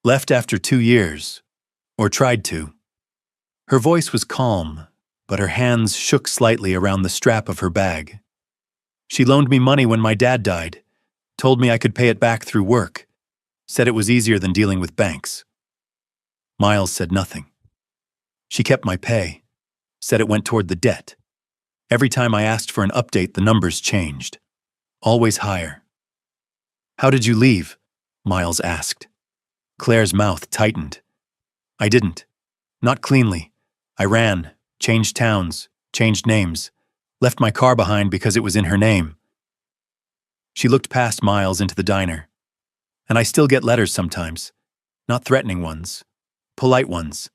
Left after 2 years, or tried to. Her voice was calm, but her hands shook slightly around the strap of her bag. She loaned me money when my dad died, told me I could pay it back through work, said it was easier than dealing with banks. Miles said nothing. She kept my pay, said it went toward the debt. Every time I asked for an update, the numbers changed. Always higher. "How did you leave?" Miles asked. Claire's mouth tightened. "I didn't. Not cleanly. I ran, changed towns, changed names, left my car behind because it was in her name." She looked past Miles into the diner. "And I still get letters sometimes. Not threatening ones. Polite ones.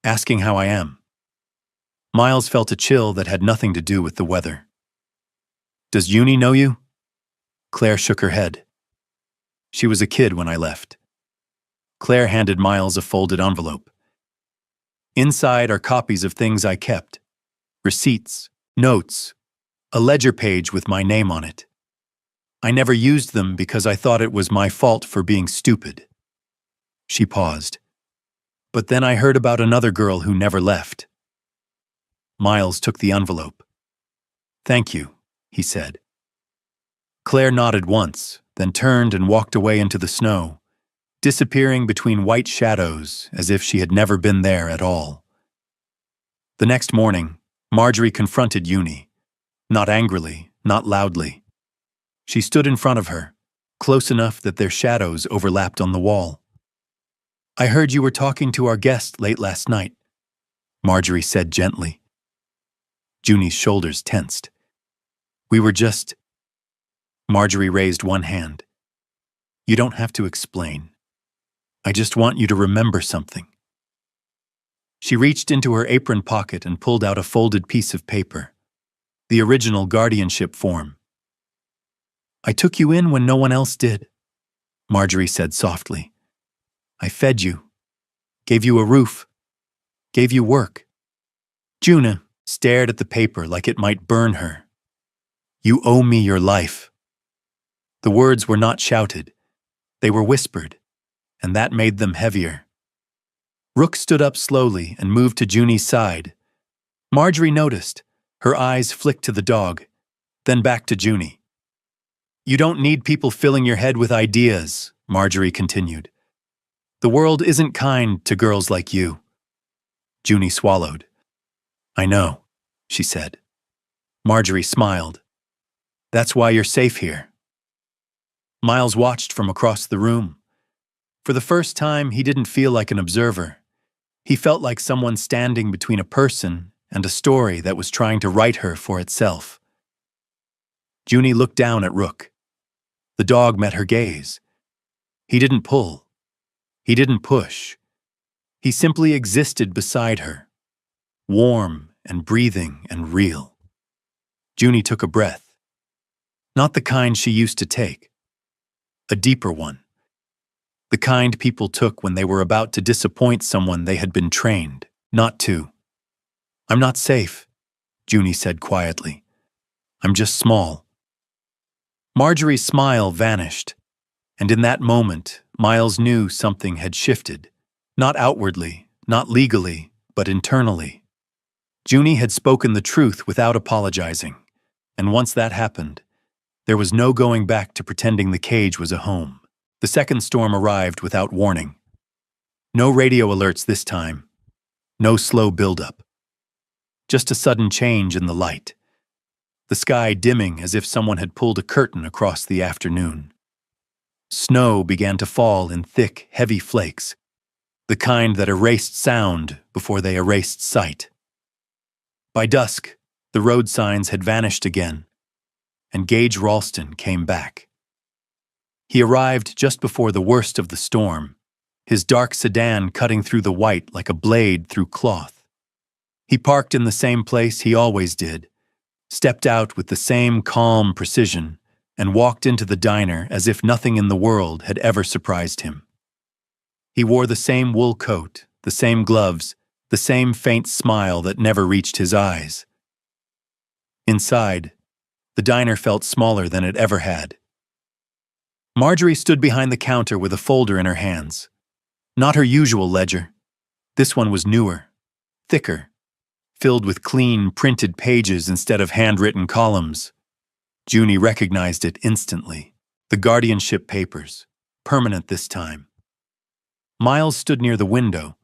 Asking how I am." Miles felt a chill that had nothing to do with the weather. "Does Uni know you?" Claire shook her head. "She was a kid when I left." Claire handed Miles a folded envelope. "Inside are copies of things I kept. Receipts, notes, a ledger page with my name on it. I never used them because I thought it was my fault for being stupid." She paused. "But then I heard about another girl who never left." Miles took the envelope. "Thank you," he said. Claire nodded once, then turned and walked away into the snow, disappearing between white shadows as if she had never been there at all. The next morning, Marjorie confronted Uni, not angrily, not loudly. She stood in front of her, close enough that their shadows overlapped on the wall. "I heard you were talking to our guest late last night," Marjorie said gently. Juni's shoulders tensed. "We were just—" Marjorie raised one hand. "You don't have to explain. I just want you to remember something." She reached into her apron pocket and pulled out a folded piece of paper, the original guardianship form. "I took you in when no one else did," Marjorie said softly. "I fed you, gave you a roof, gave you work." Juna stared at the paper like it might burn her. "You owe me your life." The words were not shouted. They were whispered, and that made them heavier. Rook stood up slowly and moved to Juni's side. Marjorie noticed. Her eyes flicked to the dog, then back to Juni. "You don't need people filling your head with ideas," Marjorie continued. "The world isn't kind to girls like you." Juni swallowed. "I know," she said. Marjorie smiled. "That's why you're safe here." Miles watched from across the room. For the first time, he didn't feel like an observer. He felt like someone standing between a person and a story that was trying to write her for itself. Juni looked down at Rook. The dog met her gaze. He didn't pull. He didn't push. He simply existed beside her, warm and breathing and real. Juni took a breath. Not the kind she used to take. A deeper one. The kind people took when they were about to disappoint someone they had been trained not to. "I'm not safe," Juni said quietly. "I'm just small." Marjorie's smile vanished, and in that moment, Miles knew something had shifted. Not outwardly, not legally, but internally. Juni had spoken the truth without apologizing, and once that happened, there was no going back to pretending the cage was a home. The second storm arrived without warning. No radio alerts this time. No slow buildup. Just a sudden change in the light. The sky dimming as if someone had pulled a curtain across the afternoon. Snow began to fall in thick, heavy flakes, the kind that erased sound before they erased sight. By dusk, the road signs had vanished again, and Gage Ralston came back. He arrived just before the worst of the storm, his dark sedan cutting through the white like a blade through cloth. He parked in the same place he always did, stepped out with the same calm precision, and walked into the diner as if nothing in the world had ever surprised him. He wore the same wool coat, the same gloves, the same faint smile that never reached his eyes. Inside, the diner felt smaller than it ever had. Marjorie stood behind the counter with a folder in her hands. Not her usual ledger. This one was newer, thicker, filled with clean, printed pages instead of handwritten columns. Juni recognized it instantly. The guardianship papers, permanent this time. Miles stood near the window,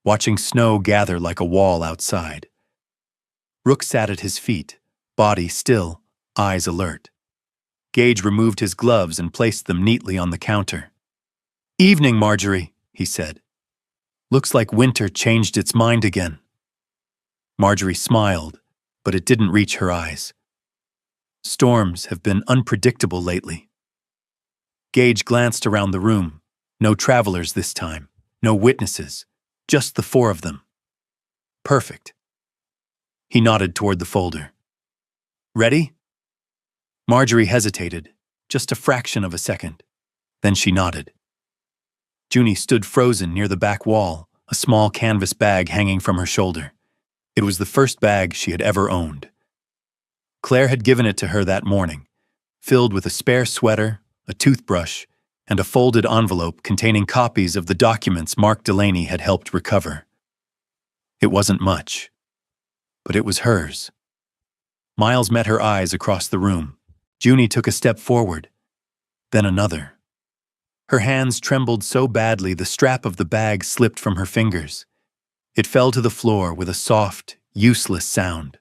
watching snow gather like a wall outside. Rook sat at his feet, body still, eyes alert. Gage removed his gloves and placed them neatly on the counter. "Evening, Marjorie," he said. "Looks like winter changed its mind again." Marjorie smiled, but it didn't reach her eyes. Storms have been unpredictable lately. Gage glanced around the room. No travelers this time, no witnesses, just the four of them. Perfect. He nodded toward the folder. "Ready?" Marjorie hesitated, just a fraction of a second. Then she nodded. Junie stood frozen near the back wall, a small canvas bag hanging from her shoulder. It was the first bag she had ever owned. Claire had given it to her that morning, filled with a spare sweater, a toothbrush, and a folded envelope containing copies of the documents Mark Delaney had helped recover. It wasn't much, but it was hers. Miles met her eyes across the room. Junie took a step forward, then another. Her hands trembled so badly the strap of the bag slipped from her fingers. It fell to the floor with a soft, useless sound.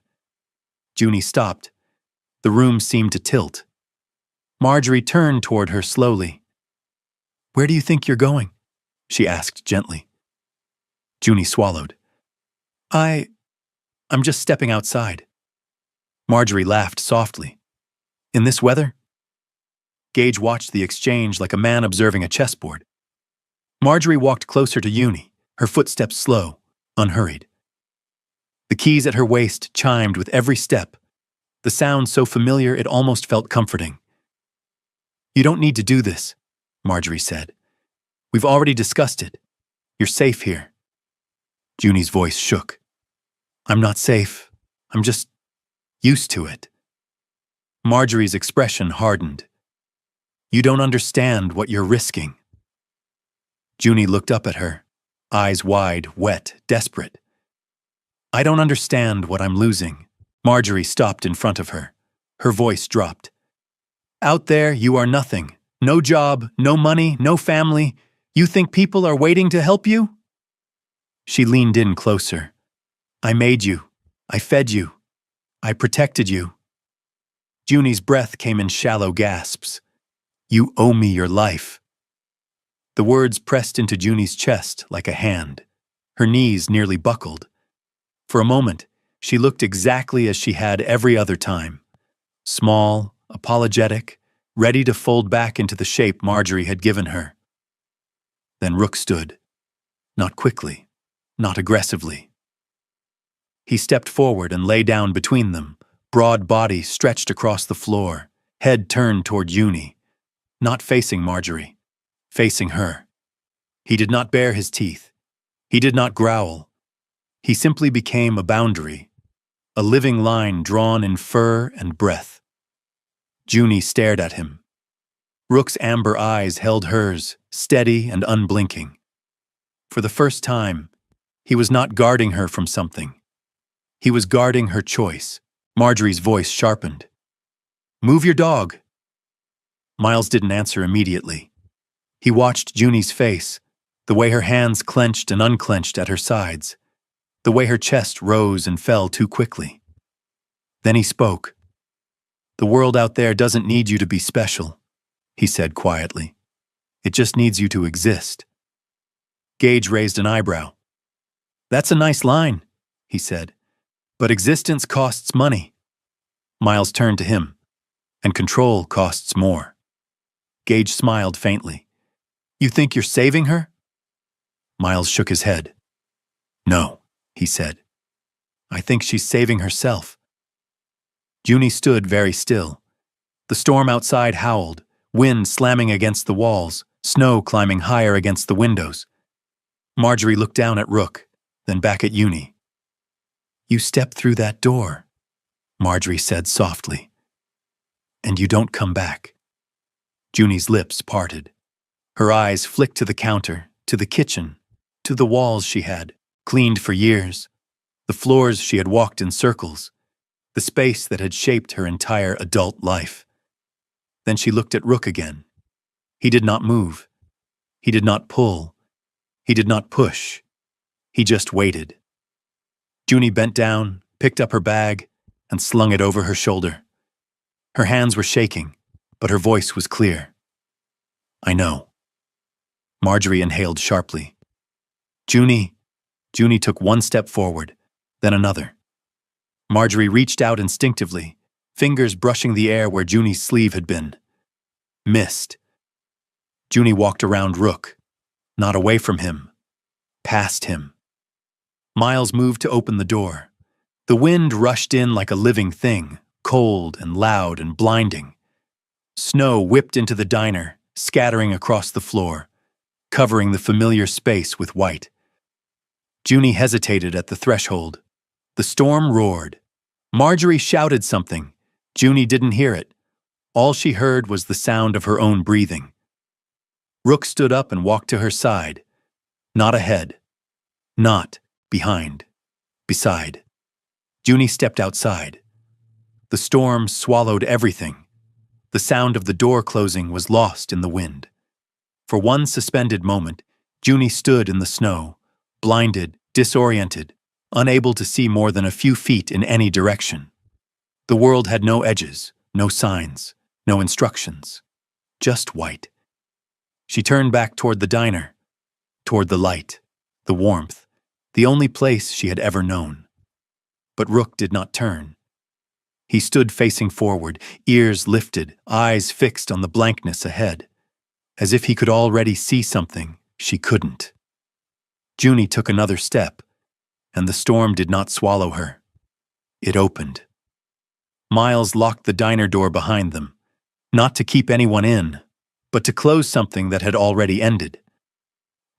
Junie stopped. The room seemed to tilt. Marjorie turned toward her slowly. "Where do you think you're going?" she asked gently. Junie swallowed. I'm just stepping outside." Marjorie laughed softly. "In this weather?" Gage watched the exchange like a man observing a chessboard. Marjorie walked closer to Junie, her footsteps slow, unhurried. The keys at her waist chimed with every step, the sound so familiar it almost felt comforting. "You don't need to do this," Marjorie said. "We've already discussed it. You're safe here." Junie's voice shook. "I'm not safe. I'm just used to it." Marjorie's expression hardened. "You don't understand what you're risking." Junie looked up at her, eyes wide, wet, desperate. "I don't understand what I'm losing." Marjorie stopped in front of her. Her voice dropped. "Out there, you are nothing. No job, no money, no family. You think people are waiting to help you?" She leaned in closer. "I made you. I fed you. I protected you." Junie's breath came in shallow gasps. "You owe me your life." The words pressed into Junie's chest like a hand. Her knees nearly buckled. For a moment, she looked exactly as she had every other time. Small, apologetic, ready to fold back into the shape Marjorie had given her. Then Rook stood. Not quickly, not aggressively. He stepped forward and lay down between them, broad body stretched across the floor, head turned toward Junie, not facing Marjorie, facing her. He did not bare his teeth. He did not growl. He simply became a boundary, a living line drawn in fur and breath. Junie stared at him. Rook's amber eyes held hers, steady and unblinking. For the first time, he was not guarding her from something. He was guarding her choice. Marjorie's voice sharpened. "Move your dog." Miles didn't answer immediately. He watched Junie's face, the way her hands clenched and unclenched at her sides, the way her chest rose and fell too quickly. Then he spoke. "The world out there doesn't need you to be special," he said quietly. "It just needs you to exist." Gage raised an eyebrow. "That's a nice line," he said. "But existence costs money." Miles turned to him. "And control costs more." Gage smiled faintly. "You think you're saving her?" Miles shook his head. "No," he said. "I think she's saving herself." Junie stood very still. The storm outside howled, wind slamming against the walls, snow climbing higher against the windows. Marjorie looked down at Rook, then back at Junie. "You step through that door," Marjorie said softly. "And you don't come back." Junie's lips parted. Her eyes flicked to the counter, to the kitchen, to the walls she had cleaned for years, the floors she had walked in circles, the space that had shaped her entire adult life. Then she looked at Rook again. He did not move. He did not pull. He did not push. He just waited. Junie bent down, picked up her bag, and slung it over her shoulder. Her hands were shaking, but her voice was clear. "I know." Marjorie inhaled sharply. Junie took one step forward, then another. Marjorie reached out instinctively, fingers brushing the air where Junie's sleeve had been. Missed. Junie walked around Rook, not away from him, past him. Miles moved to open the door. The wind rushed in like a living thing, cold and loud and blinding. Snow whipped into the diner, scattering across the floor, covering the familiar space with white. Junie hesitated at the threshold. The storm roared. Marjorie shouted something. Junie didn't hear it. All she heard was the sound of her own breathing. Rook stood up and walked to her side. Not ahead. Not behind. Beside. Junie stepped outside. The storm swallowed everything. The sound of the door closing was lost in the wind. For one suspended moment, Junie stood in the snow, blinded, disoriented, unable to see more than a few feet in any direction. The world had no edges, no signs, no instructions, just white. She turned back toward the diner, toward the light, the warmth, the only place she had ever known. But Rook did not turn. He stood facing forward, ears lifted, eyes fixed on the blankness ahead, as if he could already see something she couldn't. Junie took another step, and the storm did not swallow her. It opened. Miles locked the diner door behind them, not to keep anyone in, but to close something that had already ended.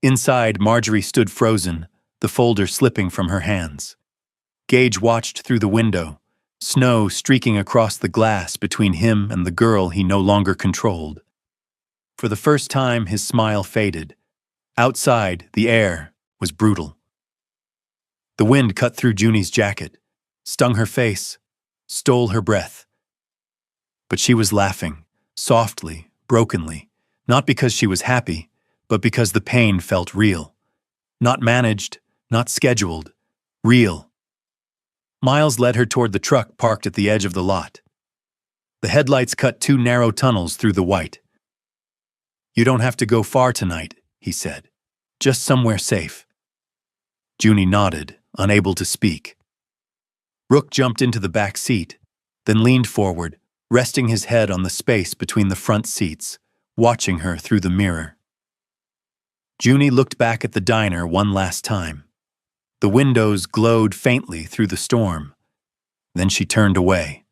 Inside, Marjorie stood frozen, the folder slipping from her hands. Gage watched through the window, snow streaking across the glass between him and the girl he no longer controlled. For the first time, his smile faded. Outside, the air was brutal. The wind cut through Junie's jacket, stung her face, stole her breath. But she was laughing, softly, brokenly, not because she was happy, but because the pain felt real. Not managed, not scheduled, real. Miles led her toward the truck parked at the edge of the lot. The headlights cut 2 narrow tunnels through the white. "You don't have to go far tonight," he said. "Just somewhere safe." Junie nodded, unable to speak. Rook jumped into the back seat, then leaned forward, resting his head on the space between the front seats, watching her through the mirror. Junie looked back at the diner one last time. The windows glowed faintly through the storm. Then she turned away.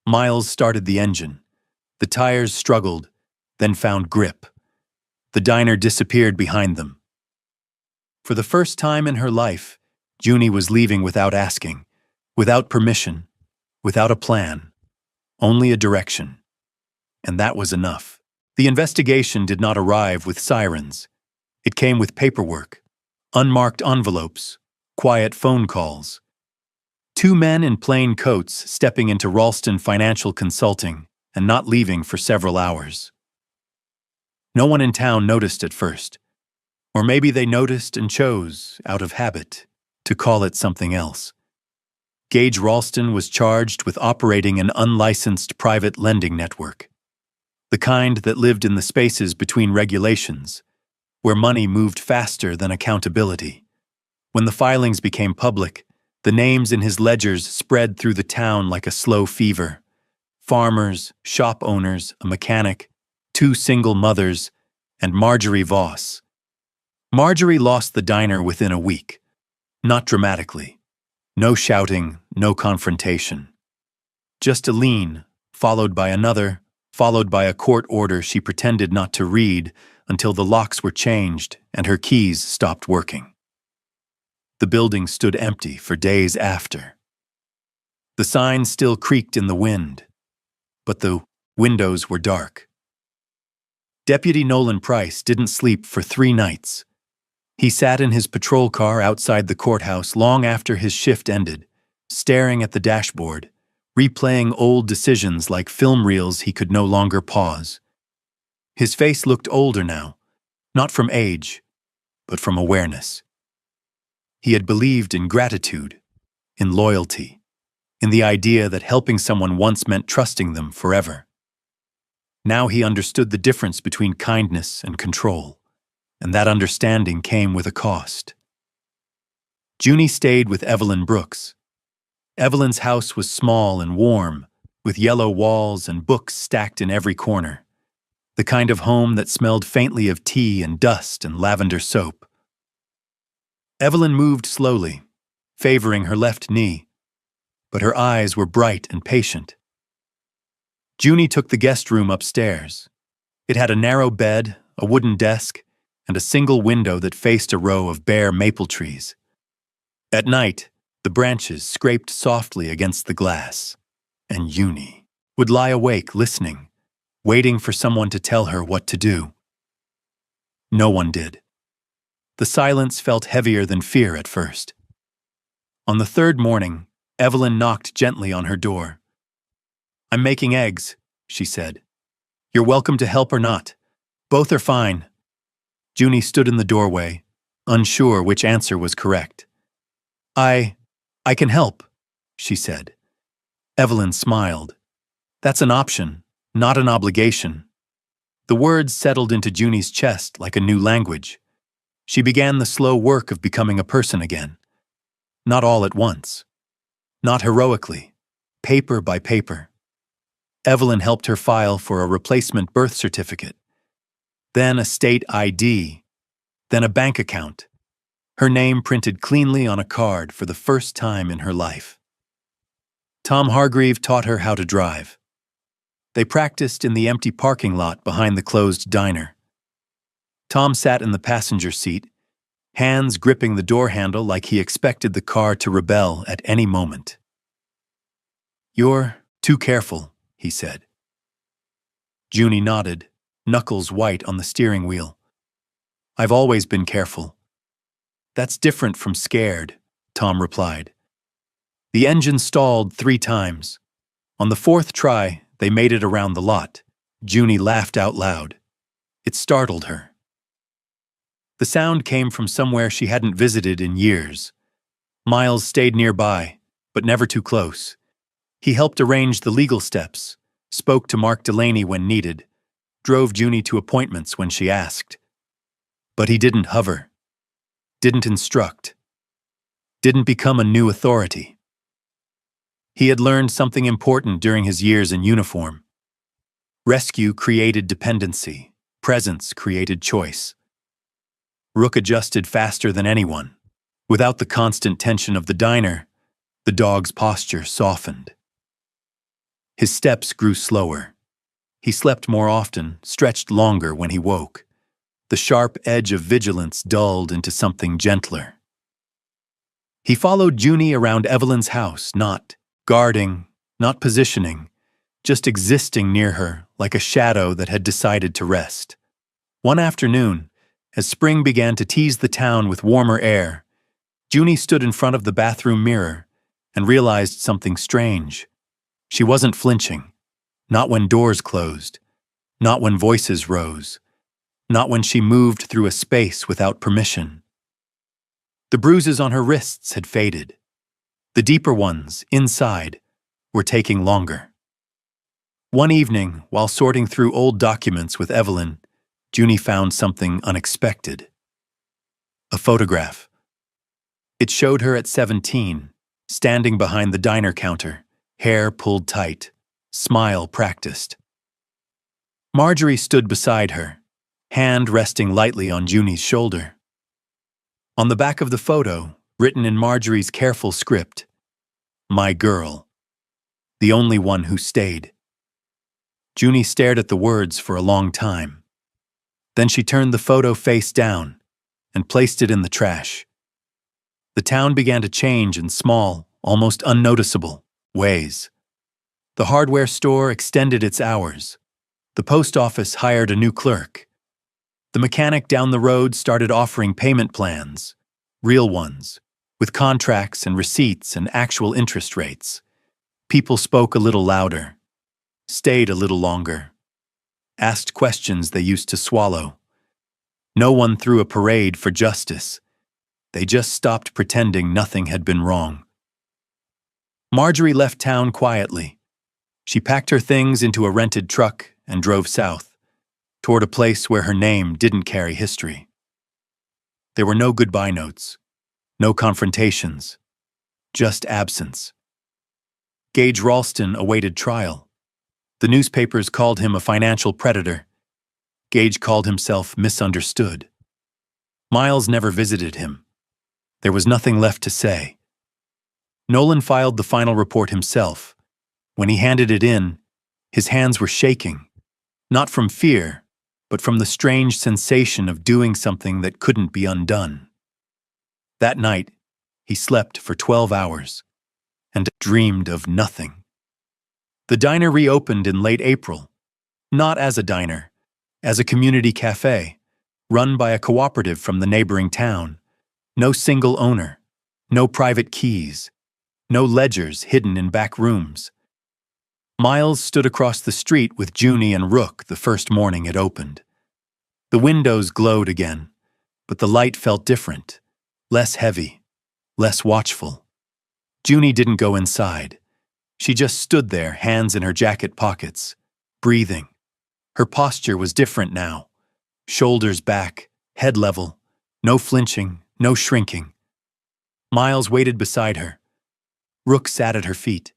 Miles started the engine. The tires struggled, then found grip. The diner disappeared behind them. For the first time in her life, Junie was leaving without asking, without permission, without a plan, only a direction. And that was enough. The investigation did not arrive with sirens. It came with paperwork, unmarked envelopes, quiet phone calls. 2 men in plain coats stepping into Ralston Financial Consulting and not leaving for several hours. No one in town noticed at first. Or maybe they noticed and chose, out of habit, to call it something else. Gage Ralston was charged with operating an unlicensed private lending network. The kind that lived in the spaces between regulations, where money moved faster than accountability. When the filings became public, the names in his ledgers spread through the town like a slow fever. Farmers, shop owners, a mechanic, 2 single mothers, and Marjorie Voss. Marjorie lost the diner within a week. Not dramatically. No shouting, no confrontation. Just a lien, followed by another, followed by a court order she pretended not to read until the locks were changed and her keys stopped working. The building stood empty for days after. The signs still creaked in the wind, but the windows were dark. Deputy Nolan Price didn't sleep for 3 nights. He sat in his patrol car outside the courthouse long after his shift ended, staring at the dashboard, replaying old decisions like film reels he could no longer pause. His face looked older now, not from age, but from awareness. He had believed in gratitude, in loyalty, in the idea that helping someone once meant trusting them forever. Now he understood the difference between kindness and control, and that understanding came with a cost. Junie stayed with Evelyn Brooks. Evelyn's house was small and warm, with yellow walls and books stacked in every corner, the kind of home that smelled faintly of tea and dust and lavender soap. Evelyn moved slowly, favoring her left knee, but her eyes were bright and patient. Junie took the guest room upstairs. It had a narrow bed, a wooden desk, and a single window that faced a row of bare maple trees. At night, the branches scraped softly against the glass, and Junie would lie awake listening, waiting for someone to tell her what to do. No one did. The silence felt heavier than fear at first. On the third morning, Evelyn knocked gently on her door. "I'm making eggs," she said. "You're welcome to help or not. Both are fine." Junie stood in the doorway, unsure which answer was correct. I can help," she said. Evelyn smiled. "That's an option, not an obligation." The words settled into Junie's chest like a new language. She began the slow work of becoming a person again. Not all at once. Not heroically, paper by paper. Evelyn helped her file for a replacement birth certificate, then a state ID, then a bank account, her name printed cleanly on a card for the first time in her life. Tom Hargreave taught her how to drive. They practiced in the empty parking lot behind the closed diner. Tom sat in the passenger seat, hands gripping the door handle like he expected the car to rebel at any moment. "You're too careful," he said. Junie nodded, knuckles white on the steering wheel. "I've always been careful." "That's different from scared," Tom replied. The engine stalled 3 times. On the 4th try, they made it around the lot. Junie laughed out loud. It startled her. The sound came from somewhere she hadn't visited in years. Miles stayed nearby, but never too close. He helped arrange the legal steps, spoke to Mark Delaney when needed, drove Junie to appointments when she asked. But he didn't hover, didn't instruct, didn't become a new authority. He had learned something important during his years in uniform. Rescue created dependency, presence created choice. Rook adjusted faster than anyone. Without the constant tension of the diner, the dog's posture softened. His steps grew slower. He slept more often, stretched longer when he woke. The sharp edge of vigilance dulled into something gentler. He followed Junie around Evelyn's house, not guarding, not positioning, just existing near her like a shadow that had decided to rest. One afternoon, as spring began to tease the town with warmer air, Junie stood in front of the bathroom mirror and realized something strange. She wasn't flinching, not when doors closed, not when voices rose, not when she moved through a space without permission. The bruises on her wrists had faded. The deeper ones, inside, were taking longer. One evening, while sorting through old documents with Evelyn, Junie found something unexpected. A photograph. It showed her at 17, standing behind the diner counter, hair pulled tight, smile practiced. Marjorie stood beside her, hand resting lightly on Junie's shoulder. On the back of the photo, written in Marjorie's careful script, "My girl, the only one who stayed." Junie stared at the words for a long time. Then she turned the photo face down and placed it in the trash. The town began to change in small, almost unnoticeable ways. The hardware store extended its hours. The post office hired a new clerk. The mechanic down the road started offering payment plans, real ones, with contracts and receipts and actual interest rates. People spoke a little louder, stayed a little longer, asked questions they used to swallow. No one threw a parade for justice. They just stopped pretending nothing had been wrong. Marjorie left town quietly. She packed her things into a rented truck and drove south, toward a place where her name didn't carry history. There were no goodbye notes, no confrontations, just absence. Gage Ralston awaited trial. The newspapers called him a financial predator. Gage called himself misunderstood. Miles never visited him. There was nothing left to say. Nolan filed the final report himself. When he handed it in, his hands were shaking, not from fear, but from the strange sensation of doing something that couldn't be undone. That night, he slept for 12 hours and dreamed of nothing. The diner reopened in late April, not as a diner, as a community cafe, run by a cooperative from the neighboring town. No single owner, no private keys, no ledgers hidden in back rooms. Miles stood across the street with Junie and Rook the first morning it opened. The windows glowed again, but the light felt different, less heavy, less watchful. Junie didn't go inside. She just stood there, hands in her jacket pockets, breathing. Her posture was different now. Shoulders back, head level, no flinching, no shrinking. Miles waited beside her. Rook sat at her feet.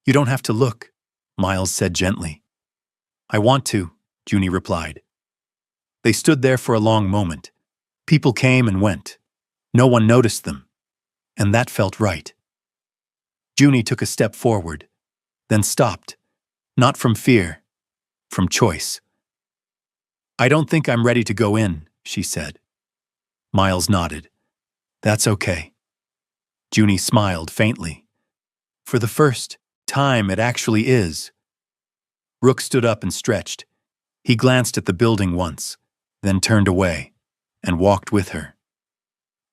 "You don't have to look," Miles said gently. "I want to," Junie replied. They stood there for a long moment. People came and went. No one noticed them. And that felt right. Junie took a step forward, then stopped, not from fear, from choice. "I don't think I'm ready to go in," she said. Miles nodded. "That's okay." Junie smiled faintly. "For the first time, it actually is." Rook stood up and stretched. He glanced at the building once, then turned away, and walked with her.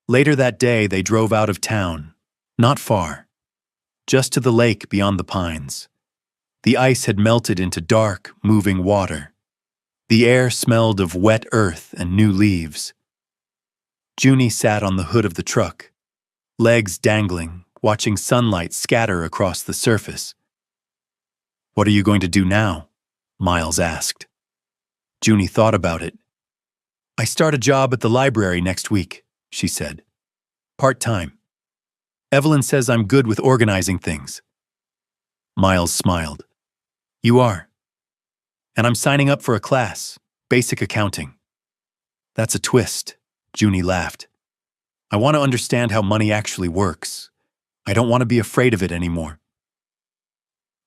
Later that day, they drove out of town, not far, just to the lake beyond the pines. The ice had melted into dark, moving water. The air smelled of wet earth and new leaves. Junie sat on the hood of the truck, legs dangling, watching sunlight scatter across the surface. "What are you going to do now?" Miles asked. Junie thought about it. "I start a job at the library next week," she said. "Part-time. Evelyn says I'm good with organizing things." Miles smiled. "You are. And I'm signing up for a class, basic accounting." "That's a twist," Junie laughed. "I want to understand how money actually works. I don't want to be afraid of it anymore."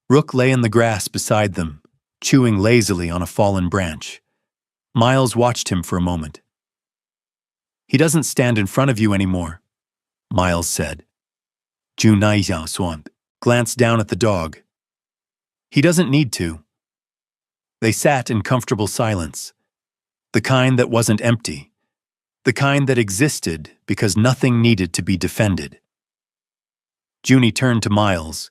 Rook lay in the grass beside them, chewing lazily on a fallen branch. Miles watched him for a moment. "He doesn't stand in front of you anymore," Miles said. Junie glanced down at the dog. "He doesn't need to." They sat in comfortable silence, the kind that wasn't empty, the kind that existed because nothing needed to be defended. Junie turned to Miles.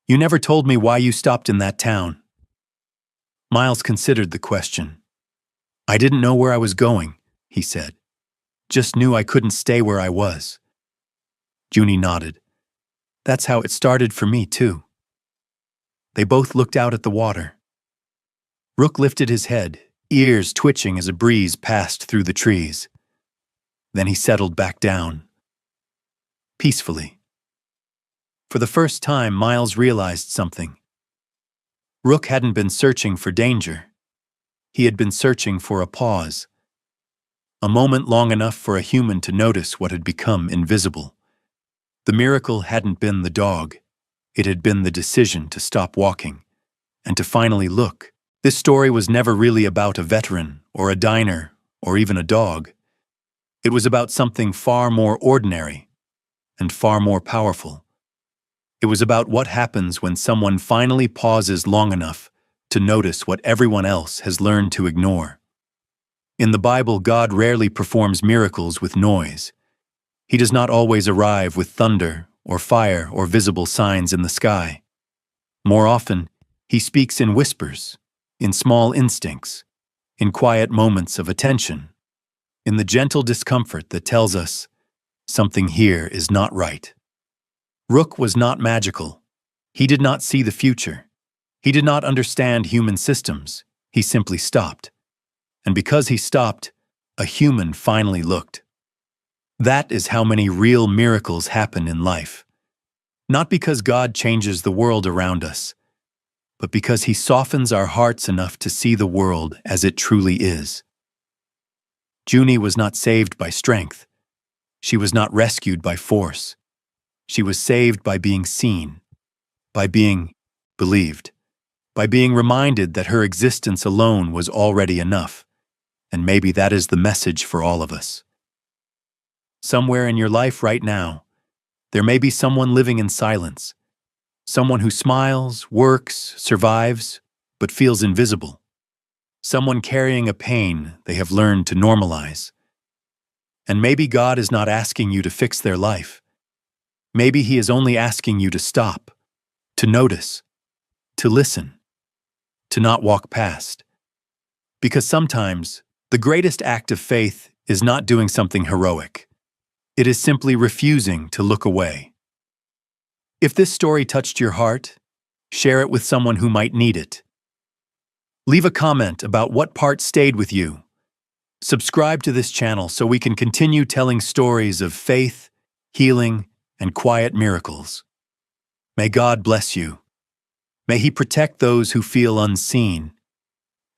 "You never told me why you stopped in that town." Miles considered the question. "I didn't know where I was going," he said. "Just knew I couldn't stay where I was." Junie nodded. "That's how it started for me, too." They both looked out at the water. Rook lifted his head, ears twitching as a breeze passed through the trees. Then he settled back down, peacefully. For the first time, Miles realized something. Rook hadn't been searching for danger. He had been searching for a pause. A moment long enough for a human to notice what had become invisible. The miracle hadn't been the dog. It had been the decision to stop walking and to finally look. This story was never really about a veteran or a diner or even a dog. It was about something far more ordinary and far more powerful. It was about what happens when someone finally pauses long enough to notice what everyone else has learned to ignore. In the Bible, God rarely performs miracles with noise. He does not always arrive with thunder or fire or visible signs in the sky. More often, he speaks in whispers, in small instincts, in quiet moments of attention, in the gentle discomfort that tells us something here is not right. Rook was not magical. He did not see the future. He did not understand human systems. He simply stopped. And because he stopped, a human finally looked. That is how many real miracles happen in life. Not because God changes the world around us, but because He softens our hearts enough to see the world as it truly is. Junie was not saved by strength. She was not rescued by force. She was saved by being seen, by being believed, by being reminded that her existence alone was already enough. And maybe that is the message for all of us. Somewhere in your life right now, there may be someone living in silence, someone who smiles, works, survives, but feels invisible. Someone carrying a pain they have learned to normalize. And maybe God is not asking you to fix their life. Maybe He is only asking you to stop, to notice, to listen, to not walk past. Because sometimes, the greatest act of faith is not doing something heroic. It is simply refusing to look away. If this story touched your heart, share it with someone who might need it. Leave a comment about what part stayed with you. Subscribe to this channel so we can continue telling stories of faith, healing, and quiet miracles. May God bless you. May He protect those who feel unseen.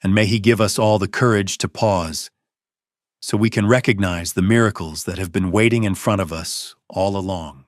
And may He give us all the courage to pause so we can recognize the miracles that have been waiting in front of us all along.